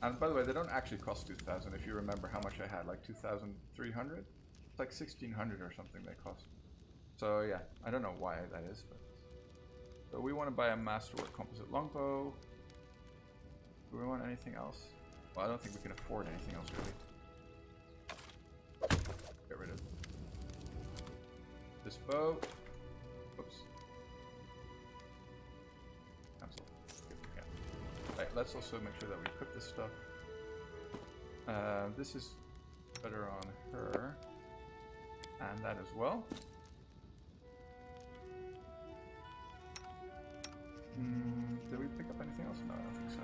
And by the way, they don't actually cost 2,000 if you remember how much I had, like 2,300? It's like 1,600 or something they cost. So yeah, I don't know why that is, but... So we want to buy a Masterwork Composite Longbow. Do we want anything else? Well, I don't think we can afford anything else really. Get rid of this bow. Oops. Cancel. Yeah. Right, let's also make sure that we equip this stuff. This is better on her. And that as well. Did we pick up anything else? No, I don't think so.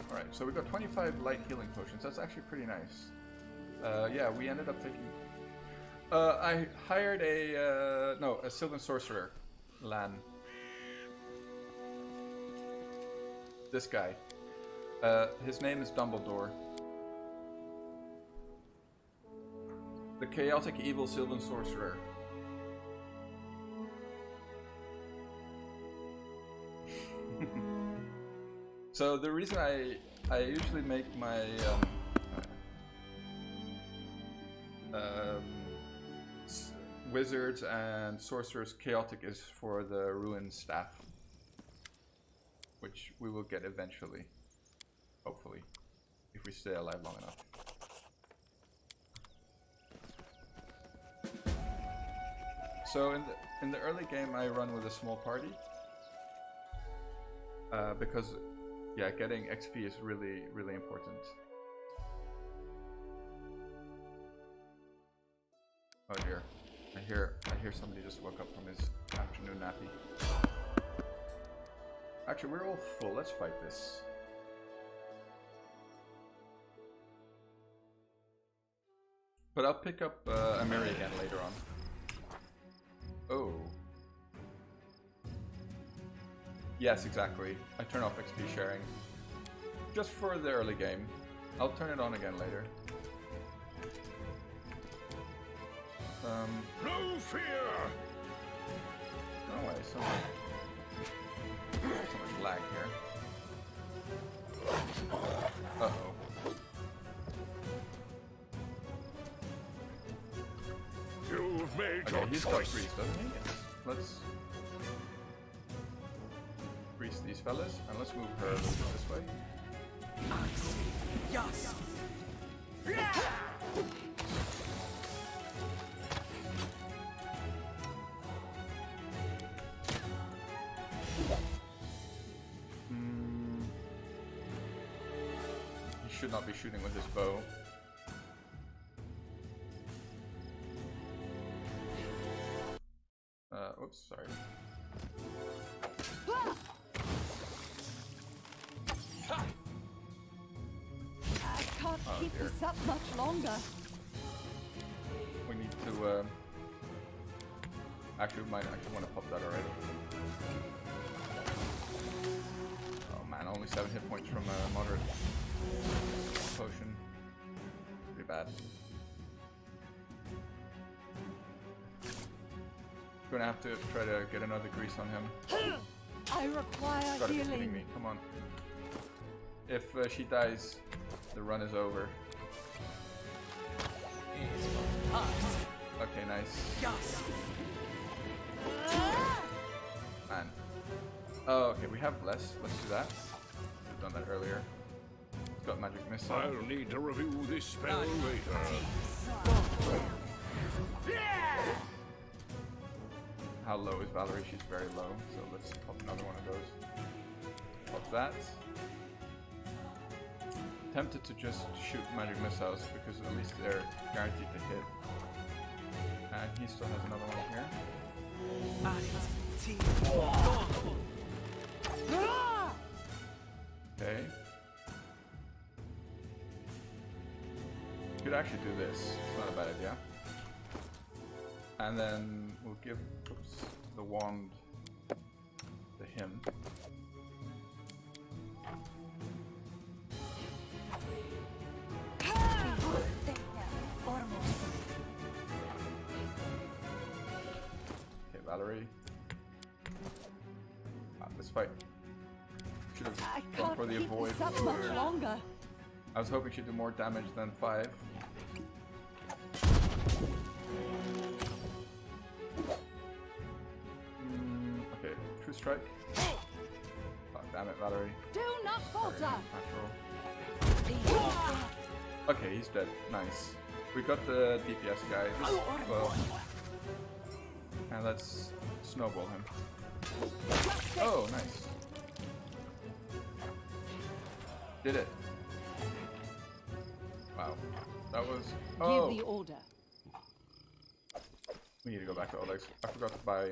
Alright, so we got 25 light healing potions. That's actually pretty nice. Yeah, we ended up taking... I hired a Sylvan Sorcerer, Lan. This guy. His name is Dumbledore. The Chaotic Evil Sylvan Sorcerer. So the reason I usually make my wizards and sorcerers chaotic is for the ruined staff, which we will get eventually, hopefully, if we stay alive long enough. So in the early game I run with a small party because yeah, getting XP is really, really important. Oh dear. I hear somebody just woke up from his afternoon nappy. Actually, we're all full. Let's fight this. But I'll pick up Amiri again later on. Oh. Yes, exactly. I turn off XP sharing. Just for the early game. I'll turn it on again later. No fear! No way, so much lag here. Uh-oh. You've made Okay, your he's got choice. grease, doesn't he? Yes. Let's grease these fellas, and let's move her this way. Yes. should not be shooting with his bow. Oops, sorry. I can't keep dear. this up much longer. We need to, actually, we might actually want to pop that already. Oh man, only 7 hit points from a moderate potion. Pretty bad. Gonna have to try to get another grease on him. I require Gotta be kidding healing. me, come on. If she dies, the run is over. Okay, nice. Man. Oh, okay, we have less. Let's do that. We've done that earlier. It's got magic missile. I'll need to review this spell later. How low is Valerie? She's very low, so let's pop another one of those. Pop that. Tempted to just shoot magic missiles because at least they're guaranteed to hit. And he still has another one here. Okay. Could actually do this. It's not a bad idea. And then we'll give the wand to him. Okay, Valerie. This fight should I have gone can't for the keep avoid. this up much longer. I was hoping she'd do more damage than 5. Okay, true strike. Oh, damn it, Valerie. Do not falter. Natural. Okay, he's dead. Nice. We got the DPS guy. Well, and let's snowball him. Oh, nice. Did it. Wow. That was... Oh! Give the order. We need to go back to Oleg's. I forgot to buy,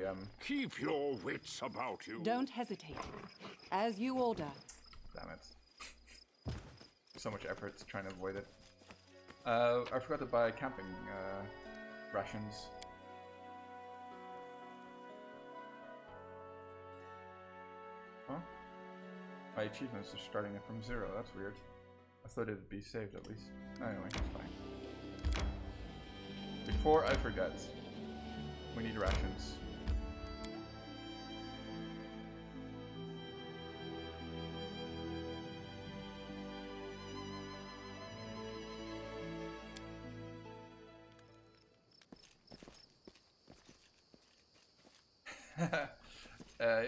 Keep your wits about you. Don't hesitate. As you order. Damn it. So much effort trying to avoid it. I forgot to buy camping, rations. Huh? My achievements are starting it from 0. That's weird. I thought it'd be saved at least. Anyway, it's fine. Before I forget, we need rations.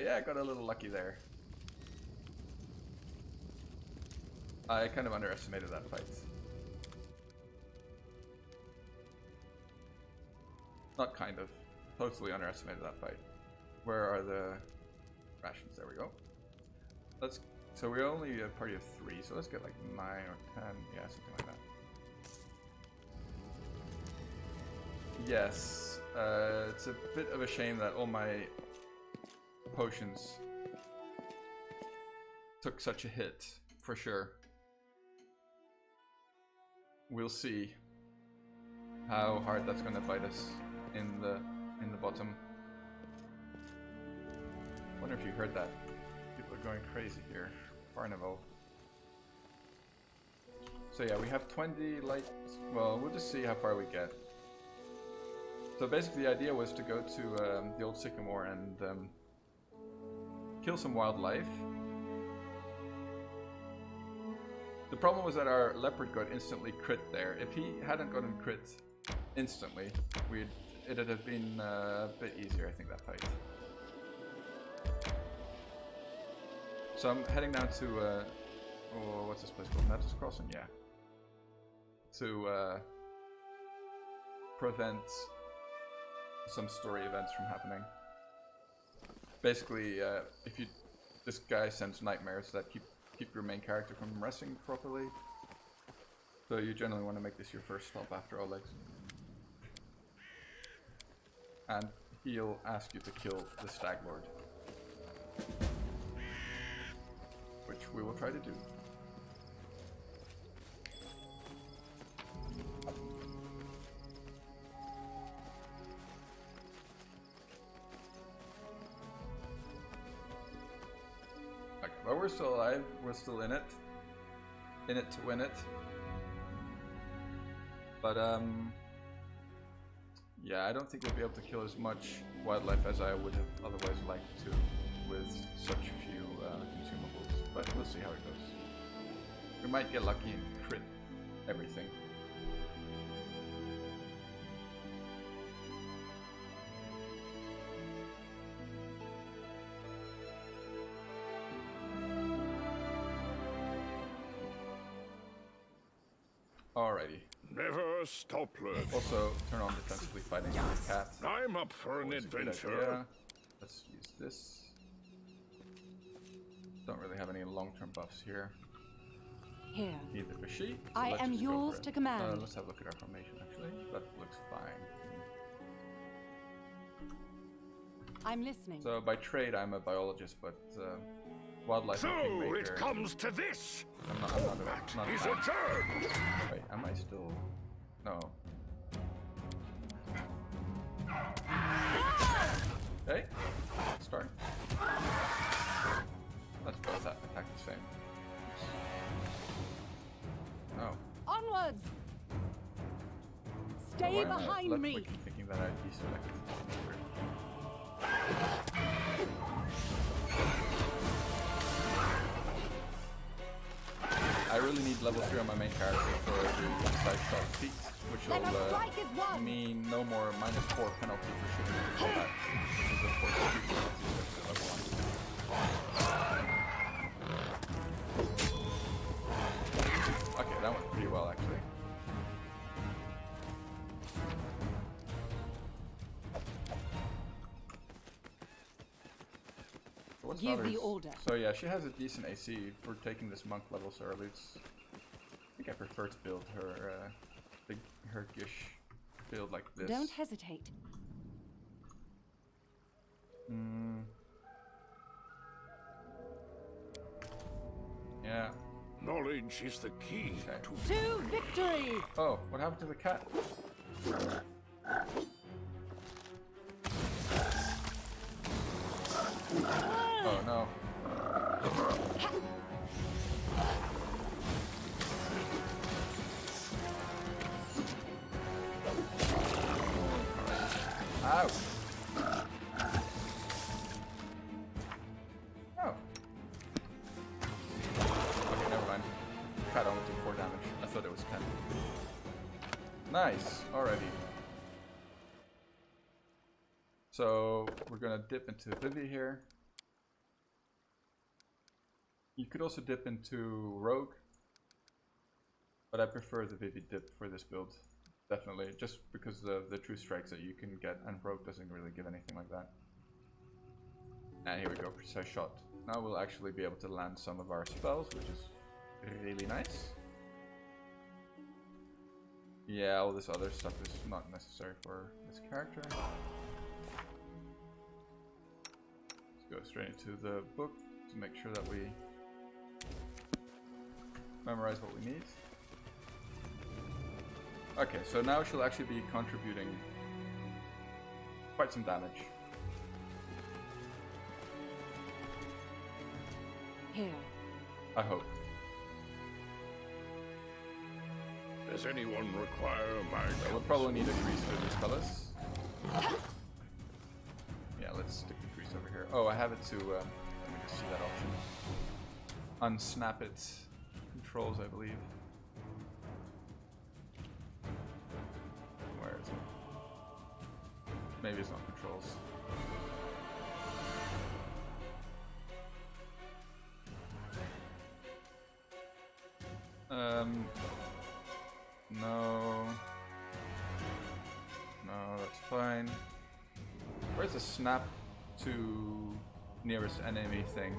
Yeah, I got a little lucky there. I kind of underestimated that fight. Not kind of. Totally underestimated that fight. Where are the rations? There we go. Let's. So we're only a party of 3, so let's get like 9 or 10. Yeah, something like that. Yes. It's a bit of a shame that all my potions took such a hit, for sure. We'll see how hard that's gonna bite us in the bottom. Wonder if you heard that. People are going crazy here. Carnival. So yeah, we have 20 lights. Well, we'll just see how far we get. So basically the idea was to go to the old sycamore and kill some wildlife. The problem was that our leopard got instantly crit there. If he hadn't gotten crit instantly, it'd have been a bit easier, I think, that fight. So I'm heading down to, what's this place called? Nettles Crossing? Yeah. To prevent some story events from happening. Basically, this guy sends nightmares that keep your main character from resting properly, So you generally want to make this your first stop after Oleg's. And he'll ask you to kill the Stag Lord. Which we will try to do. Okay, well, we're still alive. We're still in it. In it to win it. But, yeah, I don't think we'll be able to kill as much wildlife as I would have otherwise liked to with such few consumables. But we'll see how it goes. We might get lucky and crit everything. Alrighty. Never stop learning. Also, turn on defensively fighting with the cat. I'm up for an Always a good adventure. idea. Let's use this. Don't really have any long-term buffs here. Here. Neither does she. So I let's am just go yours for it. to command. Let's have a look at our formation actually. That looks fine. I'm listening. So by trade I'm a biologist, but wildlife So and Kingmaker. it comes to this. I'm not He's fine. adjourned. Wait, am I still? No. Okay, start. Let's both attack the same. Oops. No. Onwards! Stay Why am I behind left me! clicking thinking that I deselected the Kingmaker? I really need level 3 on my main character for the side shot feat, which Let us will strike as one! mean no more -4 penalty for shooting into combat. Which is of course a huge penalty with level 1. Okay, that went pretty well actually. What's Give others? the order. So yeah, she has a decent AC for taking this monk level so early. I think I prefer to build her her Gish build like this. Don't hesitate. Yeah. Knowledge is the key Okay. To victory! Oh, what happened to the cat? Oh no. Ow. Oh. Okay, never mind. Cat only took 4 damage. I thought it was 10. Nice. Alrighty. So we're gonna dip into Vivi here. You could also dip into Rogue, but I prefer the Vivi dip for this build. Definitely, just because of the true strikes that you can get, and Rogue doesn't really give anything like that. And here we go, precise shot. Now we'll actually be able to land some of our spells, which is really nice. Yeah, all this other stuff is not necessary for this character. Let's go straight into the book to make sure that we memorize what we need. Okay, so now she'll actually be contributing quite some damage. Here. I hope. Does anyone require my So we'll probably need a grease for these fellas. Yeah, let's stick the grease over here. Oh, I have it to, let me just see that option. Unsnap it. Controls, I believe. Where is it? Maybe it's not controls. No. No, that's fine. Where's the snap to nearest enemy thing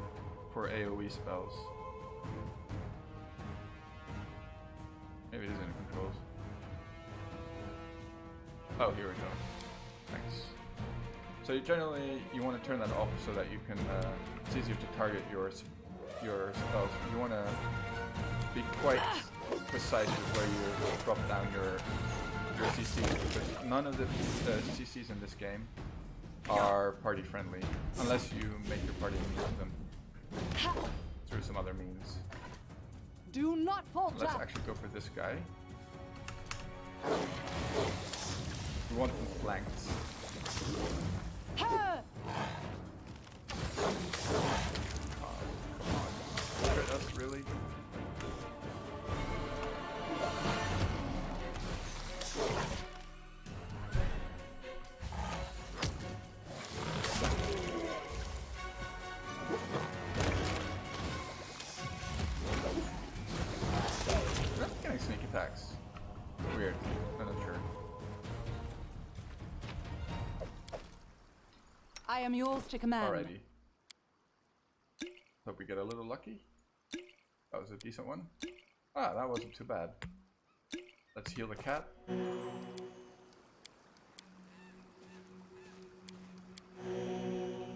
for AoE spells? Maybe it is in Oh, here we go. Thanks. So you generally you want to turn that off so that you can. It's easier to target your spells. You want to be quite precise with where you drop down your CCs, because none of the CCs in this game are party friendly unless you make your party use them through some other means. Do not falter. Let's actually go for this guy. We want them flanked. Ha! Come on. Crit us, really? We're not getting sneak attacks. Weird. I'm not sure. I am yours to command. Alrighty. Hope we get a little lucky. That was a decent one. Ah, that wasn't too bad. Let's heal the cat.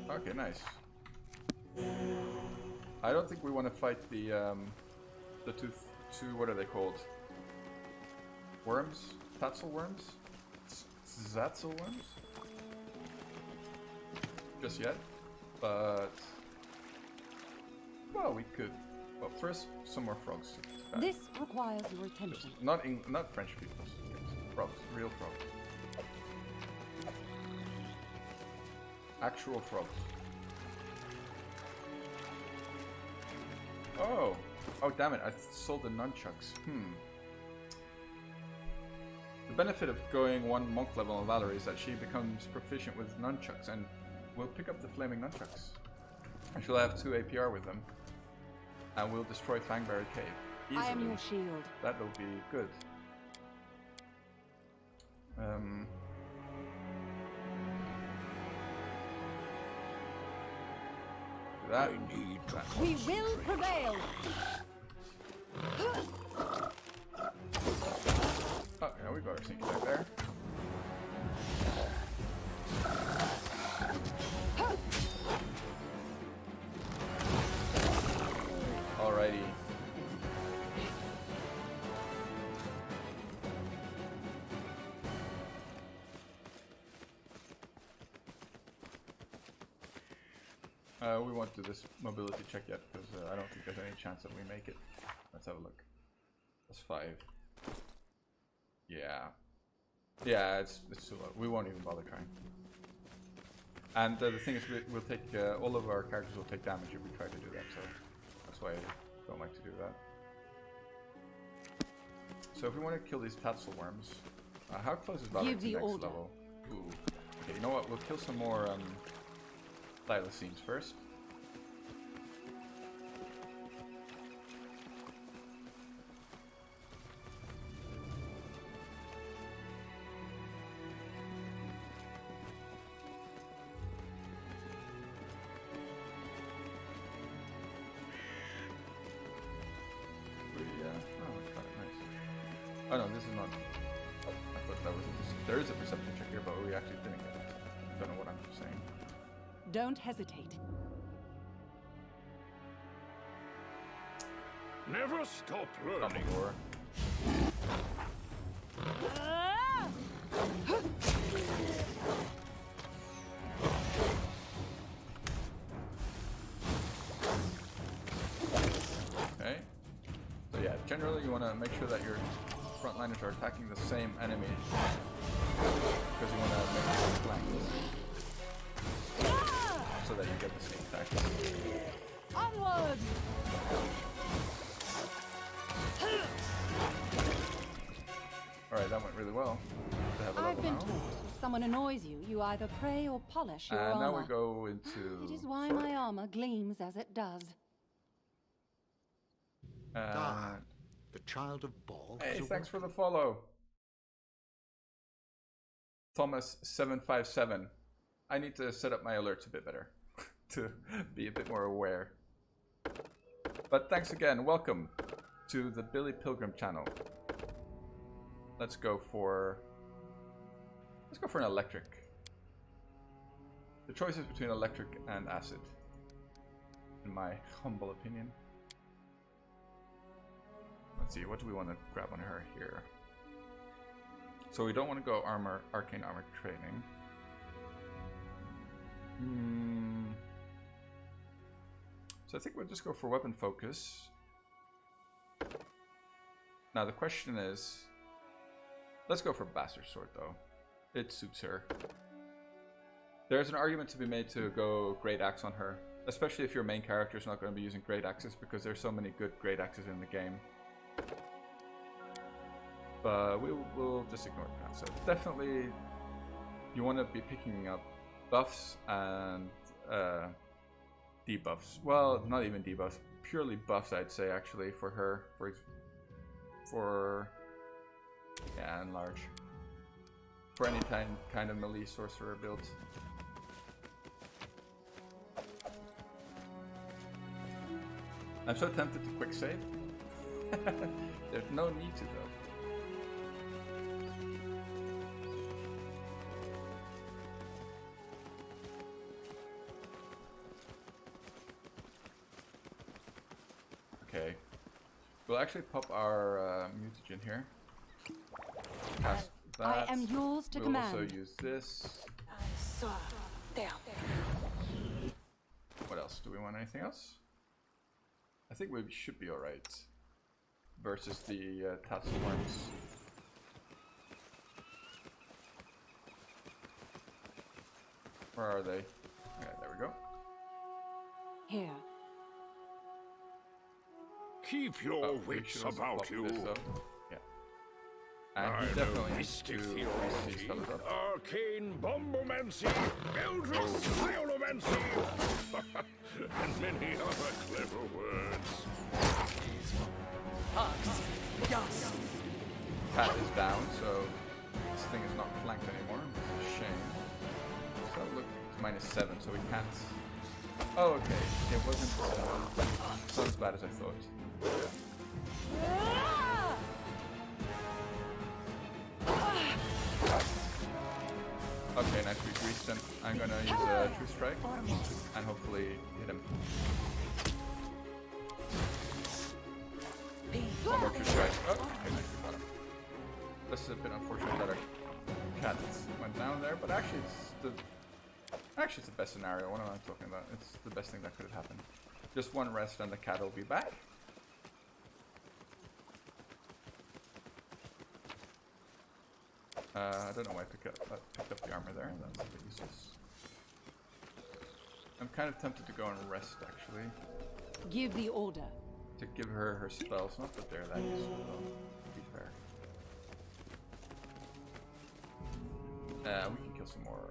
Okay, nice. I don't think we want to fight the two what are they called? Worms? Tatzel worms? Zatzel worms? Just yet, but well, we could. Well, first some more frogs. This requires your attention. Not French people. Frogs, real frogs. Actual frogs. Oh, damn it! I sold the nunchucks. The benefit of going one monk level on Valerie is that she becomes proficient with nunchucks, and we'll pick up the flaming nunchucks. And she'll have 2 APR with them. And we'll destroy Fangberry Cave easily. I am your shield. That'll be good. That. We will prevail. Oh, yeah, we got our sneak attack there. Alrighty. We won't do this mobility check yet because I don't think there's any chance that we make it. Let's have a look. That's 5. Yeah. Yeah, it's too low. We won't even bother trying. And the thing is, we'll take all of our characters will take damage if we try to do that. So that's why I don't like to do that. So if we want to kill these Tatzel worms, how close is Valerie to next level? Ooh. Okay, you know what? We'll kill some more thylacines first. Oh no, this is not. I thought that was. There is a perception check here, but we actually didn't get it. Don't know what I'm saying. Don't hesitate. Never stop learning. Or. Okay. So yeah, generally you want to make sure that your frontliners are attacking the same enemy because you want to make them flanks so that you get the sneak attack. Onward! Alright, that went really well. To have a I've level been now. told if someone annoys you, you either pray or polish your And armor. now we go into. It is why my armor gleams as it does. The child of Ball. Hey, thanks for the follow. Thomas757. I need to set up my alerts a bit better to be a bit more aware. But thanks again. Welcome to the Billy Pilgrim channel. Let's go for go for an electric. The choice is between electric and acid, in my humble opinion. Let's see, what do we want to grab on her here? So we don't want to go arcane armor training. So I think we'll just go for weapon focus. Now the question is, let's go for Bastard Sword though. It suits her. There's an argument to be made to go Great Axe on her, especially if your main character is not going to be using Great Axes, because there's so many good Great Axes in the game. But we'll just ignore that. So definitely, you want to be picking up buffs and debuffs. Well, not even debuffs, purely buffs, I'd say actually for her. Yeah, and large. For any kind of melee sorcerer build. I'm so tempted to quick save. There's no need to though. Okay. We'll actually pop our mutagen here. Cast that. I am yours to command. We'll also use this. What else? Do we want anything else? I think we should be alright. Versus the task worms. Where are they? Okay, there we go. Here. Keep your wits about you. Yeah. And he definitely needs to these fellas up. Arcane bombomancy, eldritch biomancy, and many other clever words. Cat is down, so this thing is not flanked anymore. It's a shame. So look, it's -7, so we can't. Oh, okay. It wasn't not as bad as I thought. Okay, nice greased him. I'm gonna use a True Strike and hopefully hit him. One more True Strike. Oh, okay, nice, we got him. This is a bit unfortunate that our cat went down there, but actually it's the best scenario. What am I talking about? It's the best thing that could have happened. Just one rest and the cat will be back. I don't know why I picked up the armor there. That's a bit useless. I'm kind of tempted to go and rest actually. Give the order. To give her her spells. Not that they're that useful though, to be fair. We can kill some more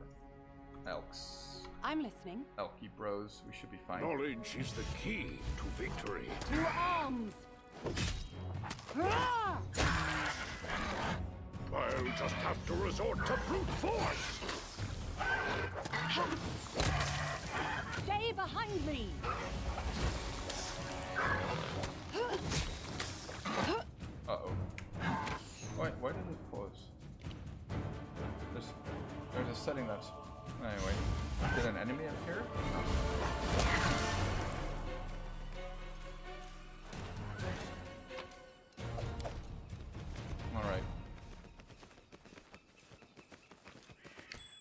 elks. I'm listening. Elky bros, we should be fine. Knowledge is the key to victory. To arms! I'll just have to resort to brute force. Stay behind me! Uh-oh. Why did it pause? There's a setting that's... Anyway. Did an enemy appear? Alright.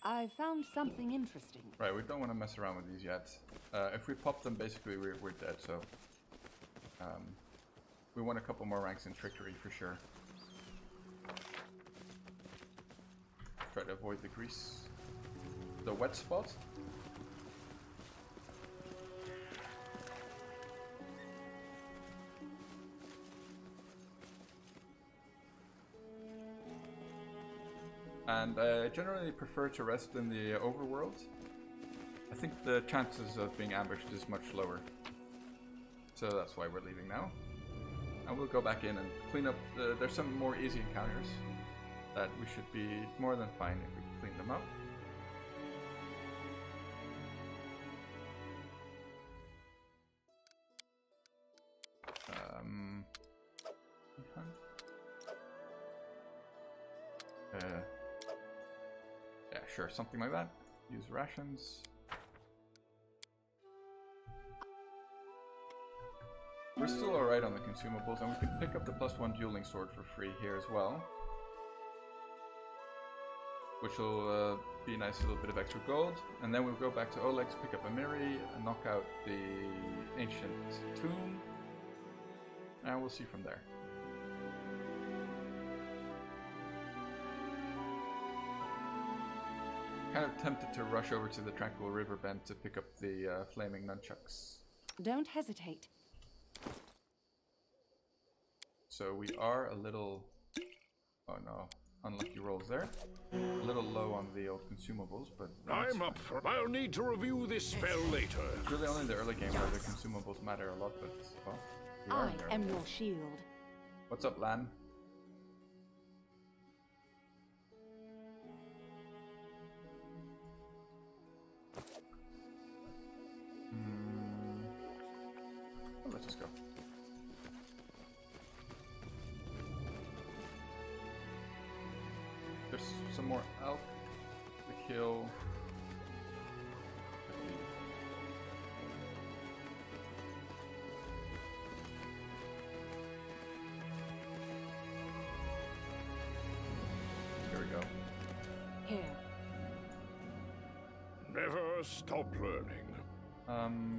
I found something interesting. Right, we don't want to mess around with these yet. If we pop them, basically we're dead, so... we want a couple more ranks in trickery for sure. Try to avoid the grease. The wet spot. And I generally prefer to rest in the overworld. I think the chances of being ambushed is much lower. So that's why we're leaving now. And we'll go back in and clean up. There's some more easy encounters that we should be more than fine if we clean them up. sure, something like that. Use rations. We're still alright on the consumables, and we can pick up the +1 dueling sword for free here as well. Which will be a nice little bit of extra gold. And then we'll go back to Oleg's, pick up a Miri, and knock out the ancient tomb. And we'll see from there. Kind of tempted to rush over to the Tranquil River Bend to pick up the flaming nunchucks. Don't hesitate. So we are a little... Oh no, unlucky rolls there. A little low on the old consumables, but... I'm up for... I'll need to review this spell later. It's really only the early game where the consumables matter a lot, but... Well, we are I there. am your shield. What's up, Lan? Oh, let's just go. There's some more elk to kill. Here we go. Here. Never stop learning.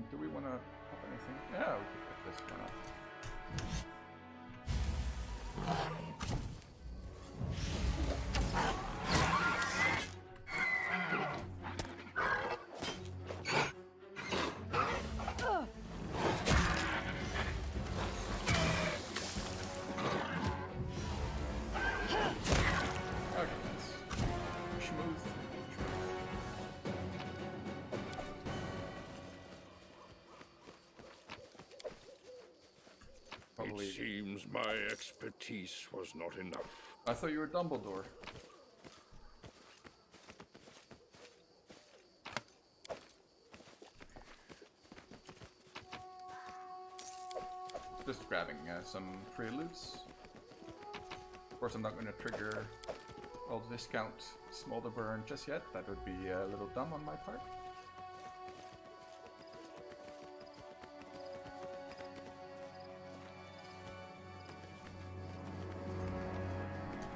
Do we want to pop anything? Yeah, we could put this one up. Okay, nice. Smooth. Probably. It seems my expertise was not enough. I thought you were Dumbledore. Just grabbing some free loots. Of course, I'm not going to trigger all the discount smolder burn just yet. That would be a little dumb on my part.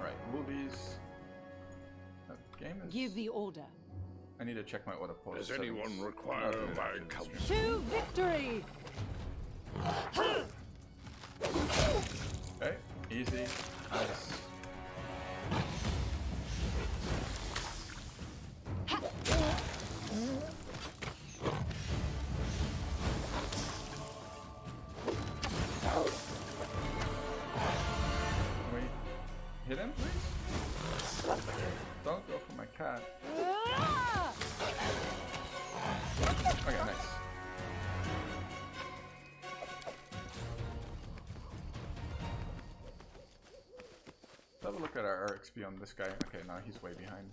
Right, movies. That game is... Give the order. I need to check my auto pause. Does anyone settings. require I'll do that my after the counsel? stream. To victory! Okay, easy, nice. Can we hit him, please? Don't go for my cat. Okay, nice. Let's have a look at our XP on this guy. Okay, now he's way behind.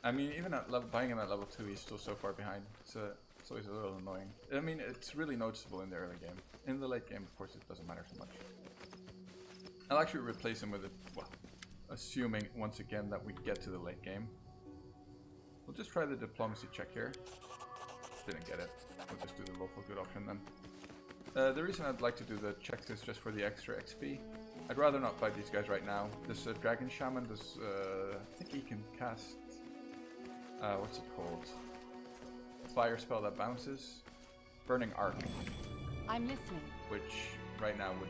I mean, even at buying him at level 2, he's still so far behind. It's always a little annoying. I mean, it's really noticeable in the early game. In the late game, of course, it doesn't matter so much. I'll actually replace him with a, well, assuming once again that we get to the late game. We'll just try the diplomacy check here. Didn't get it. We'll just do the lawful good option then. The reason I'd like to do the checks is just for the extra XP. I'd rather not fight these guys right now. This Dragon Shaman does, I think he can cast, what's it called? A fire spell that bounces. Burning Arc, I'm listening. which right now would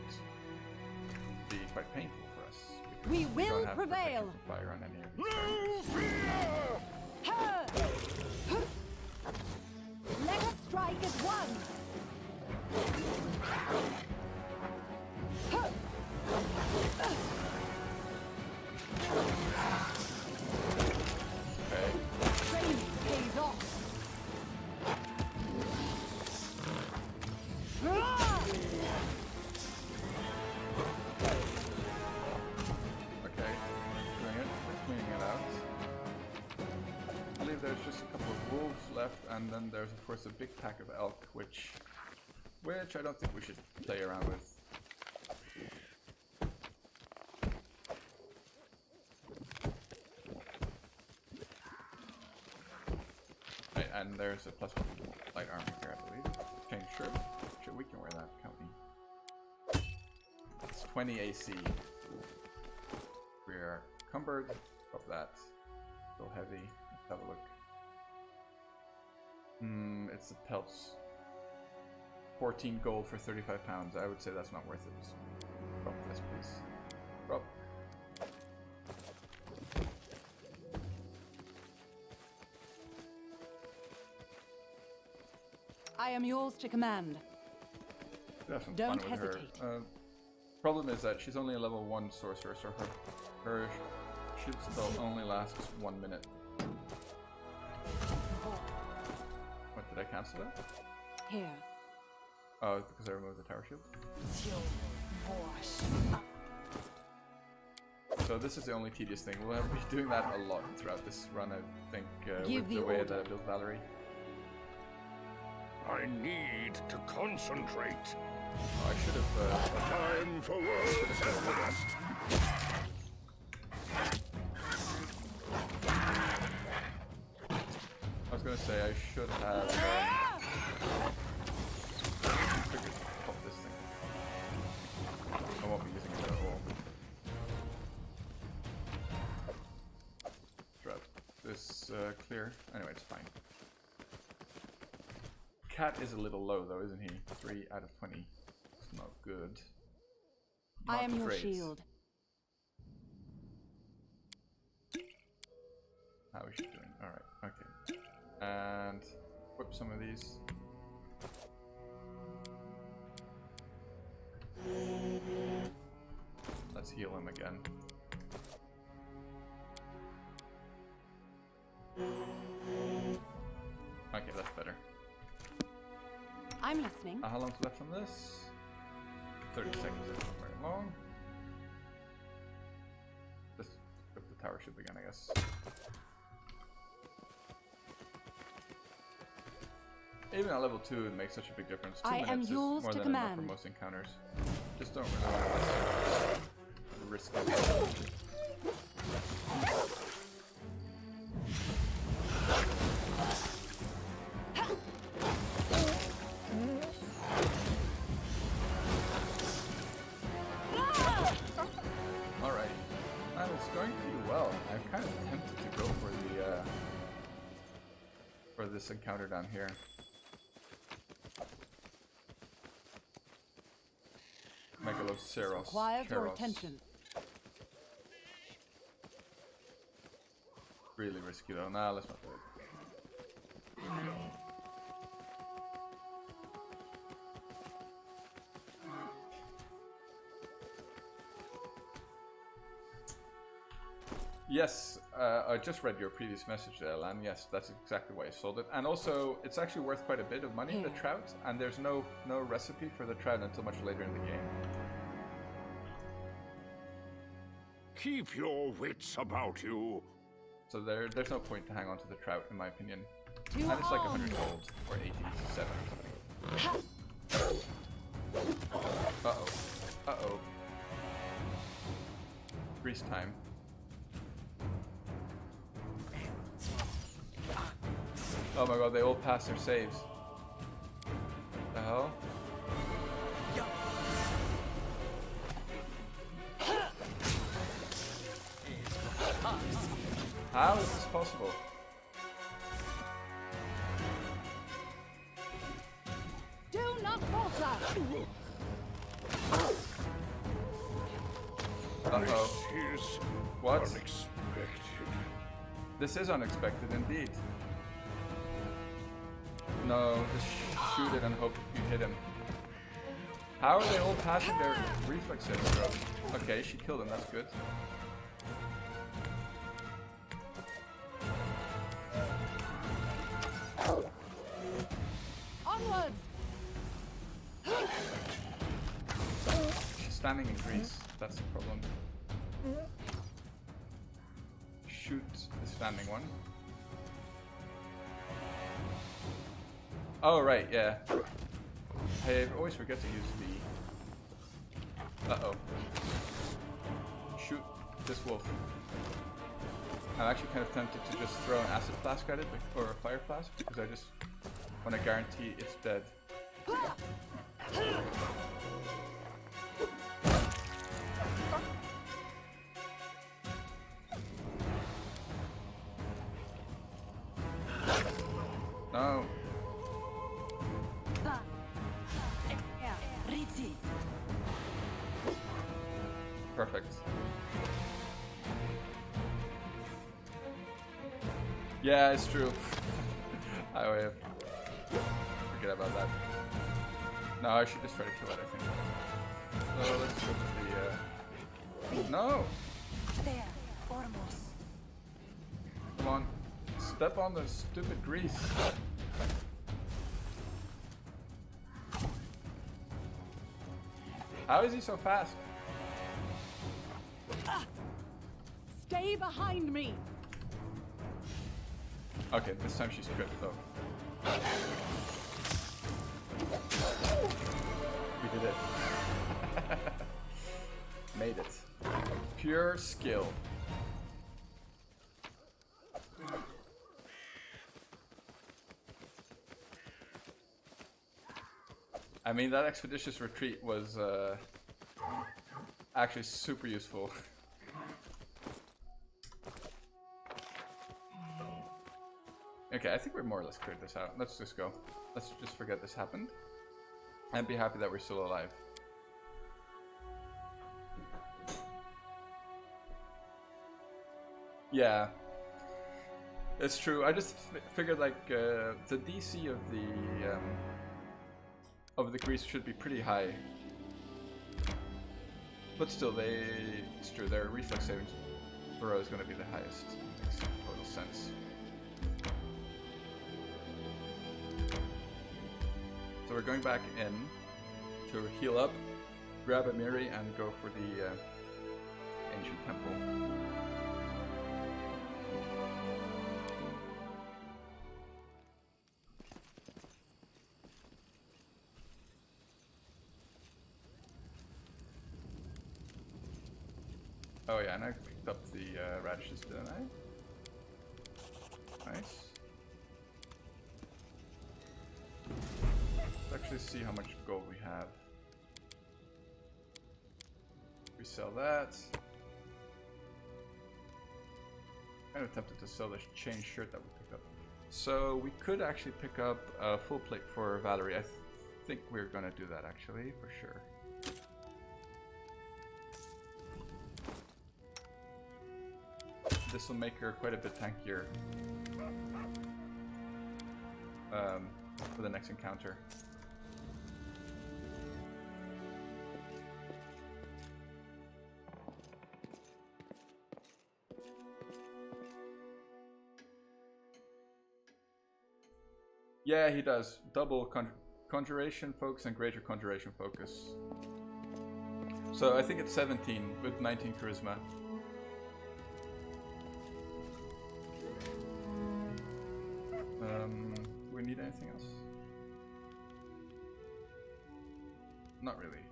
be quite painful for us. because We will don't have prevail. protection from fire on any of these targets. Ha! Let us strike as one. Ha! Okay. Training pays off. Ah! Okay, doing it, we're cleaning it out. I believe there's just a couple of wolves left, and then there's of course a big pack of elk, which I don't think we should play around with. and there's a +1 light armor here, I believe. Change shirt. Sure, we can wear that, can't we? It's 20 AC. We're cumbered. Drop that. Still heavy. Let's have a look. It's the pelts. 14 gold for 35 pounds. I would say that's not worth it. Just drop this, please. Drop. I am yours to command. Don't hesitate. Problem is that she's only a level 1 sorcerer, so her shield spell only lasts 1 minute. What, did I cancel that? Here. Oh, because I removed the tower shield? So this is the only tedious thing. We'll be doing that a lot throughout this run, I think, with the way that I built Valerie. I need to concentrate. Oh, I should have... Time for words at last. I was gonna say I should have... pop this thing. I won't be using it at all. Throughout this clear. Anyway, it's fine. Cat is a little low though, isn't he? 3 out of 20. It's not good. Not I am your great. shield. How is she doing? Alright, okay. And whip some of these. Let's heal him again. Okay, that's better. I'm listening. How long's left on this? 30 seconds, that's not very long. Just whip the tower ship again, I guess. Even at level 2, it makes such a big difference. 2 I minutes am is yours more to than enough for command. most encounters. Just don't really want to risk it. Alright. And it's going pretty well. I'm kind of tempted to go for the for this encounter down here. Megaloceros. Requires your attention. Really risky though. Nah, let's not do it. Yes, I just read your previous message there, Lan. Yes, that's exactly why I sold it. And also, it's actually worth quite a bit of money, the trout, and there's no recipe for the trout until much later in the game. Keep your wits about you. So there's no point to hang on to the trout, in my opinion. To And it's like 100 arms. gold, or 87 or something. Uh-oh. Uh-oh. Grease time. Oh my god, they all passed their saves. What the hell? How is this possible? Do not falter. Uh-oh. This is What? unexpected. This is unexpected indeed. No, just shoot it and hope you hit him. How are they all passing their reflex saving throws? Okay, she killed him, that's good. Onwards. She's standing in grease, that's the problem. Shoot the standing one. Oh, right, yeah. I always forget to use the... Uh-oh. Shoot this wolf. I'm actually kind of tempted to just throw an acid flask at it, or a fire flask, because I just want to guarantee it's dead. No. Perfect. Yeah, it's true. I have forget about that. No, I should just try to kill it, I think. So let's go to the no! Come on. Step on the stupid grease. How is he so fast? Stay behind me. Okay, this time she's crit though. We did it. Made it. Pure skill. I mean, that expeditious retreat was actually super useful. Okay, I think we're more or less cleared this out. Let's just go. Let's just forget this happened. And be happy that we're still alive. Yeah. It's true. I just figured like the DC of the grease should be pretty high. But still, it's true, their reflex saving throw is going to be the highest. Makes total sense. So we're going back in to heal up, grab a Miri, and go for the ancient temple. Oh yeah, and I picked up the radishes, didn't I? Nice. Let's actually see how much gold we have. We sell that. Kind of tempted to sell this chain shirt that we picked up. So we could actually pick up a full plate for Valerie. I think we're gonna do that actually, for sure. This will make her quite a bit tankier for the next encounter. Yeah, he does. Double conjuration focus and greater conjuration focus. So I think it's 17 with 19 charisma. Do we need anything else? Not really.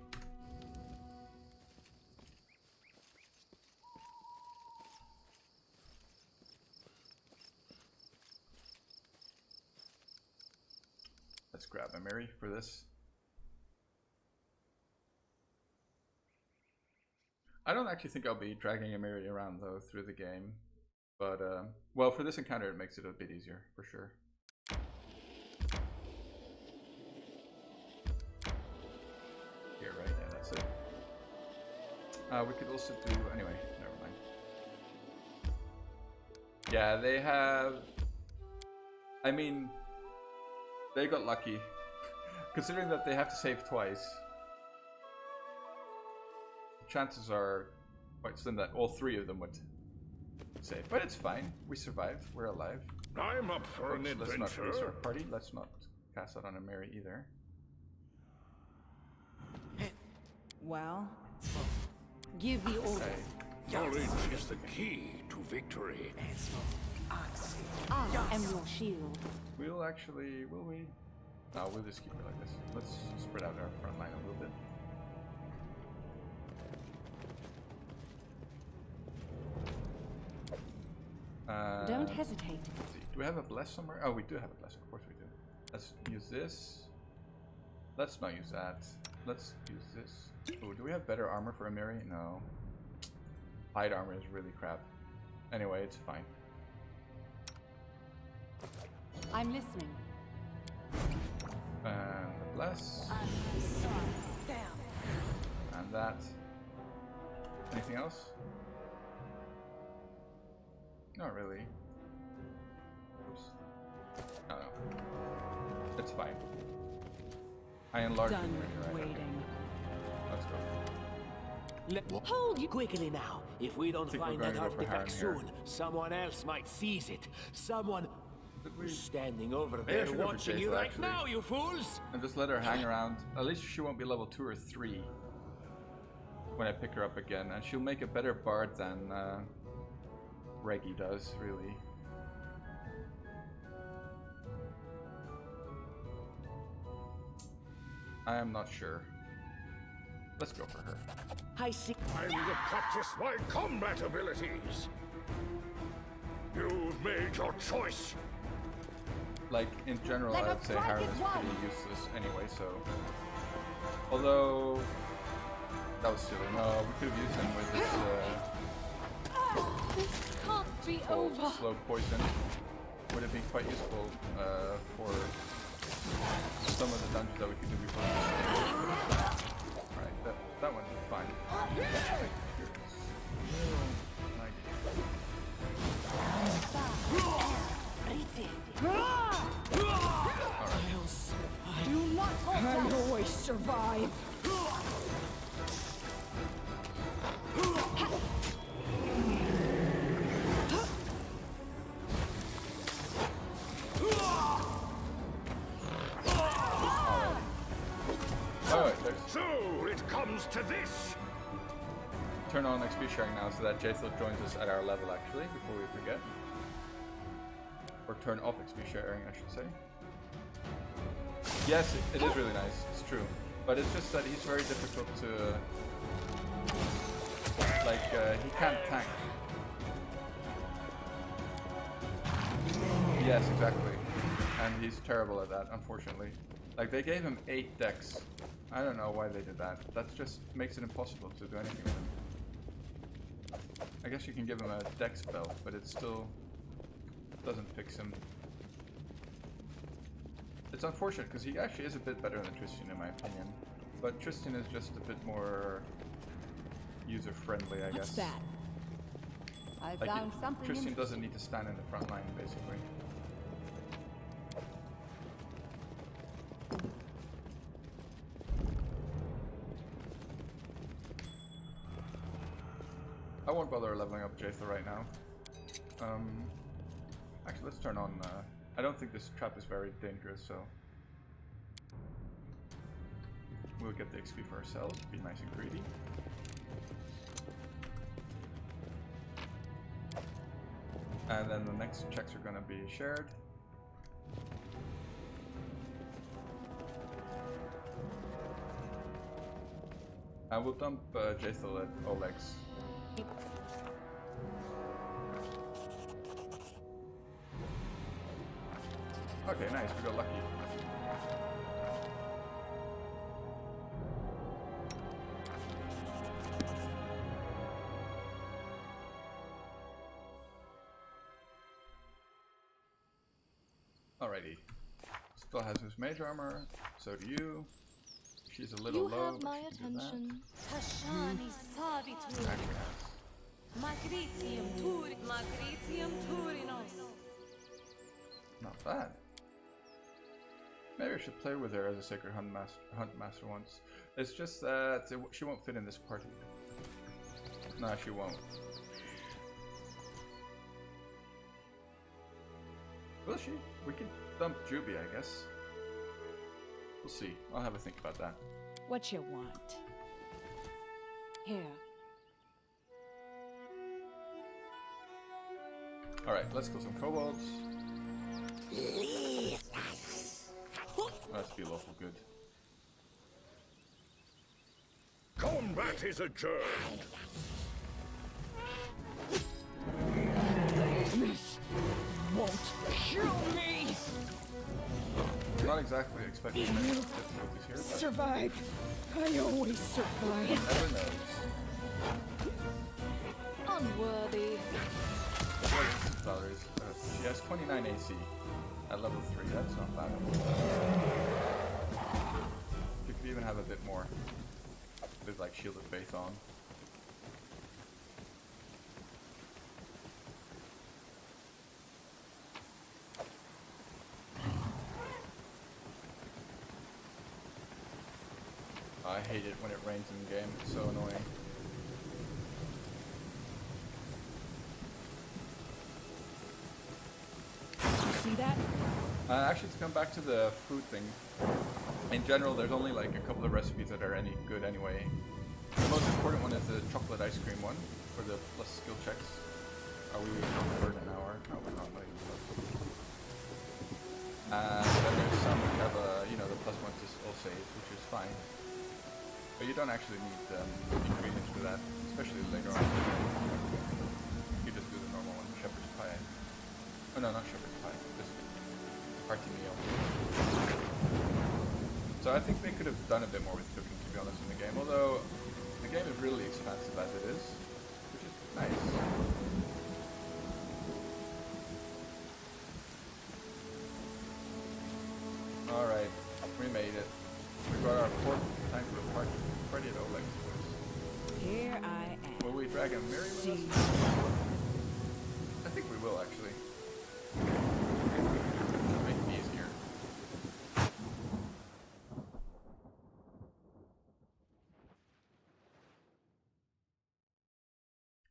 Let's grab a Miri for this. I don't actually think I'll be dragging a Miri around though through the game. But, well, for this encounter, it makes it a bit easier, for sure. Here, right? Yeah, that's it. We could also do... Anyway, never mind. Yeah, they have... I mean, they got lucky. Considering that they have to save twice, chances are quite slim that all three of them would... save. But it's fine. We survived. We're alive. I'm up for an adventure. Let's not raise our party. Let's not cast that on a Mary either. Well, give the order. Okay. Knowledge is the key to victory. I am your shield. We'll actually... Will we? No, we'll just keep it like this. Let's spread out our front line a little bit. Don't hesitate. Let's see. Do we have a bless somewhere? Oh, we do have a bless. Of course we do. Let's use this. Let's not use that. Let's use this. Ooh, do we have better armor for Amiri? No. Light armor is really crap. Anyway, it's fine. I'm listening. And the bless. And that. Anything else? Not really. Oops. No, no. It's fine. I enlarged it. Done Right? waiting. Let's go. Hold you quickly now. If we don't think we're find going that to go for artifact Harren here. soon, someone else might seize it. Someone who's standing over Maybe I there should go for watching Jason, you right actually. now, you fools! And just let her hang around. At least she won't be level 2 or 3 when I pick her up again. And she'll make a better bard than Reggie does, really. I am not sure. Let's go for her. I see. Time to practice my combat abilities. You've made your choice. Like, in general, Let I'd us say strike Harren as is one. pretty useless anyway, so... Although... That was silly. No, we could have used him with this, This can't be called over. slow poison. Would have been quite useful for some of the dungeons that we could do before this. Alright, that one's fine. Do not I always survive. So it comes to this. Turn on XP sharing now so that Jaethel joins us at our level, actually, before we forget. Or turn off XP sharing, I should say. Yes, it is really nice, it's true. But it's just that he's very difficult to... Like, he can't tank. Yes, exactly. And he's terrible at that, unfortunately. Like, they gave him 8 dex. I don't know why they did that. That just makes it impossible to do anything with him. I guess you can give him a dex spell, but it still doesn't fix him. It's unfortunate, because he actually is a bit better than Tristan in my opinion. But Tristan is just a bit more user-friendly, I What's guess. that? I Like found something Tristan doesn't interesting. need to stand in the front line, basically. I won't bother leveling up Jaethel right now. Actually, let's turn on... I don't think this trap is very dangerous, so... We'll get the XP for ourselves, be nice and greedy. And then the next checks are gonna be shared. And we'll dump Jaethel at Oleg's. Okay, nice, we got lucky. Alrighty. Still has his mage armor, so do you. She's a little You low, have but my she can do that. attention. Tashani sabitur. Actually has. Magritium turi. Magritium turinos. Not bad. Maybe I should play with her as a Sacred Hunt Master once. It's just that she won't fit in this party. No, she won't. Will she? We could dump Juby, I guess. We'll see. I'll have a think about that. What you want? Here. Alright, let's kill some kobolds. Let's be lawful good. Combat is a journey. This won't kill me. I'm not exactly expecting any difficulties here, but Survive. I always survive. never knows. Unworthy. What is Valerie's? She has 29 AC at level 3. That's not bad. You could even have a bit more with like Shield of Faith on. I hate it when it rains in the game. It's so annoying. See that? Actually, to come back to the food thing, in general, there's only like a couple of recipes that are any good anyway. The most important one is the chocolate ice cream one for the plus skill checks. Are we for an hour? No, we're not. And then there's some that have the plus one to all saves, which is fine. But you don't actually need ingredients for that, especially later on. You just do the normal one, shepherd's pie. Oh no, not shepherd's pie, just hearty meal. So I think they could have done a bit more with cooking, to be honest, in the game. Although the game is really expansive as it is, which is nice. Alright, we made it. We got our fourth time for a party at Oleg's place. Here I am. Will we drag a Mary with us? I think we will, actually. Should make it easier.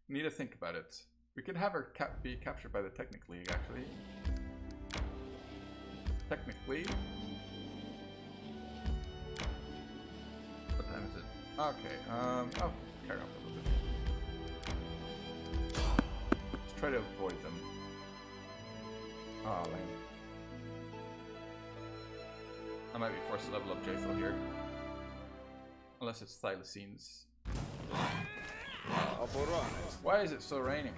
Need to think about it. We could have her be captured by the Technic League, actually. Technically. What time is it? Okay, oh, carry on for a little bit. Let's try to avoid them. Oh, lame. I might be forced to level up Jathal here. Unless it's Thylacines. Why is it still raining?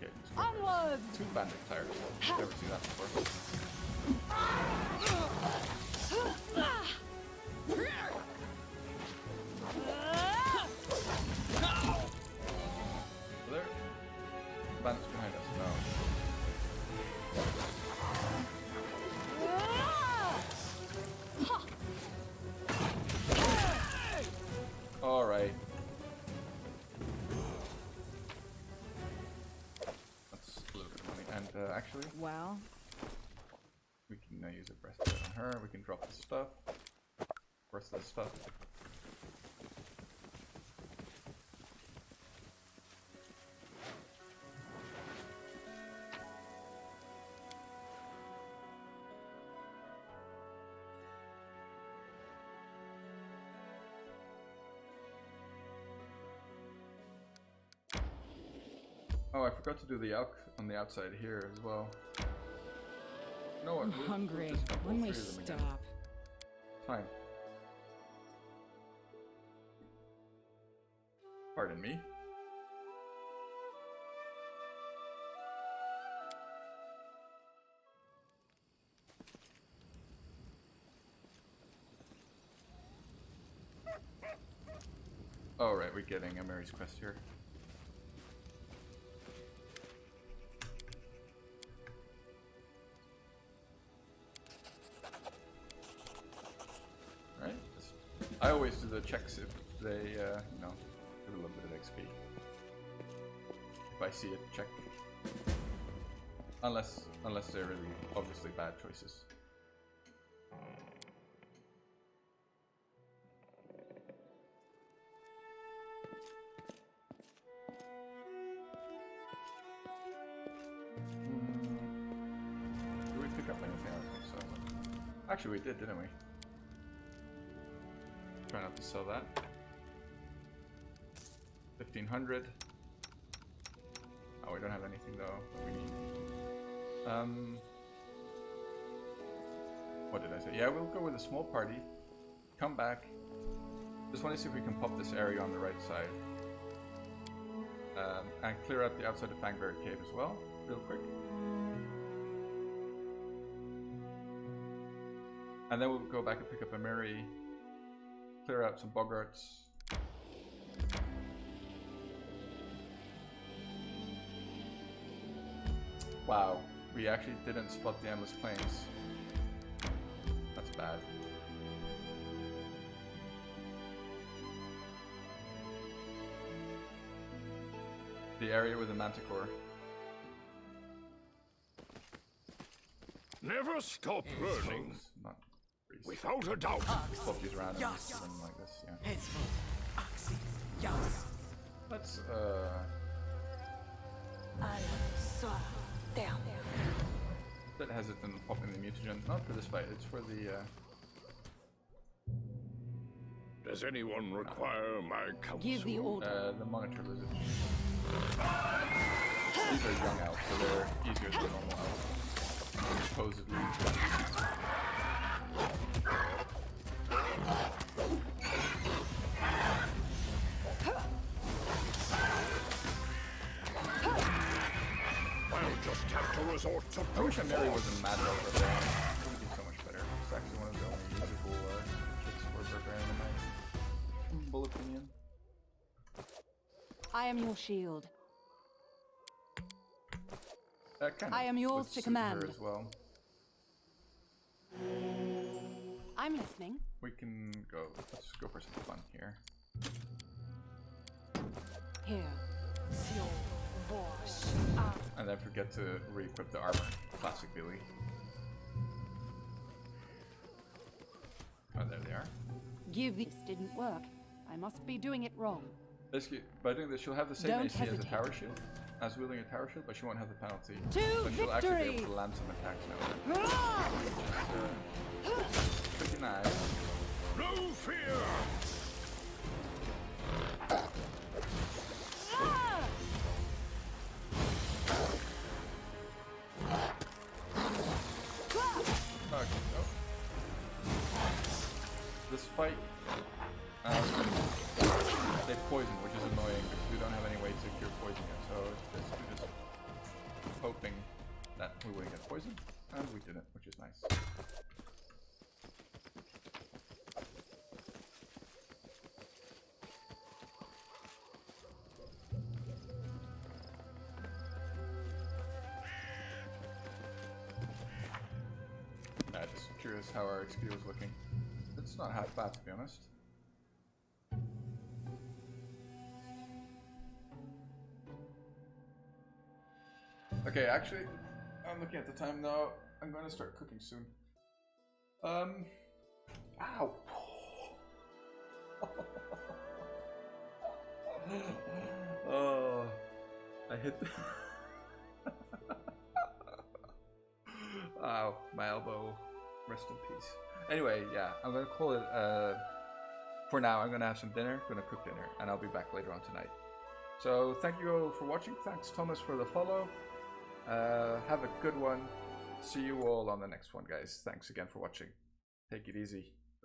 Okay, Onwards! 2 bandit tires. Never seen that before. Are there bandits behind us? No. Alright. That's a little bit of money. And actually, Well, we can use a breastplate on her. We can drop the stuff. Where's the stuff? Oh, I forgot to do the elk on the outside here as well. No, what? I'm hungry. When we stop. Fine. Pardon me. Oh, right, we're getting a Mary's quest here. Right? I always do the checks if they, give a little bit of XP. If I see a check. Unless they're really obviously bad choices. Did we pick up anything? I don't think so. Actually, we did, didn't we? Try not to sell that. 1500. Oh, we don't have anything though that we need. What did I say? Yeah, we'll go with a small party. Come back. Just want to see if we can pop this area on the right side. And clear out the outside of Fangberry Cave as well, real quick. And then we'll go back and pick up a Mary, clear out some boggarts. Wow, we actually didn't spot the Endless Plains. That's bad. The area with the Manticore. Never stop learning. Not without a doubt. Swap these around and something like this, yeah. Let's a bit hesitant popping the mutagen. Not for this fight, it's for the Does anyone require my counsel? Give the order. the monitor lizard. These are young elves, so they're easier than normal elves. Supposedly. I'll just have to resort to I wish Mary wasn't mad over there. It would be so much better. It's actually one of the only usable kits for Barbarian in my humble opinion. I am your shield. That I am yours would to suit command. her as well. I'm listening. We can go. Let's go for some fun here. Here. And then forget to re-equip the armor. Classic Billy. Oh, there they are. Give this didn't work. I must be doing it wrong. Basically, by doing this, she'll have the same Don't AC as a hesitate. tower shield, as wielding a tower shield, but she won't have the penalty. To So she'll actually be victory! able to land some attacks now. Which is pretty nice. no fear. Okay, oh. This fight, they poison, which is annoying because we don't have any way to cure poison yet. So it's basically just hoping that we wouldn't get poisoned, and we didn't, which is nice. Just curious how our XP was looking. It's not half bad, to be honest. Okay, actually, I'm looking at the time now. I'm going to start cooking soon. Ow! Oh, I hit the... Ow, my elbow. Rest in peace. Anyway, yeah, I'm gonna call it, for now, I'm gonna have some dinner, gonna cook dinner, and I'll be back later on tonight. So, thank you all for watching. Thanks, Thomas, for the follow. Have a good one. See you all on the next one, guys. Thanks again for watching. Take it easy.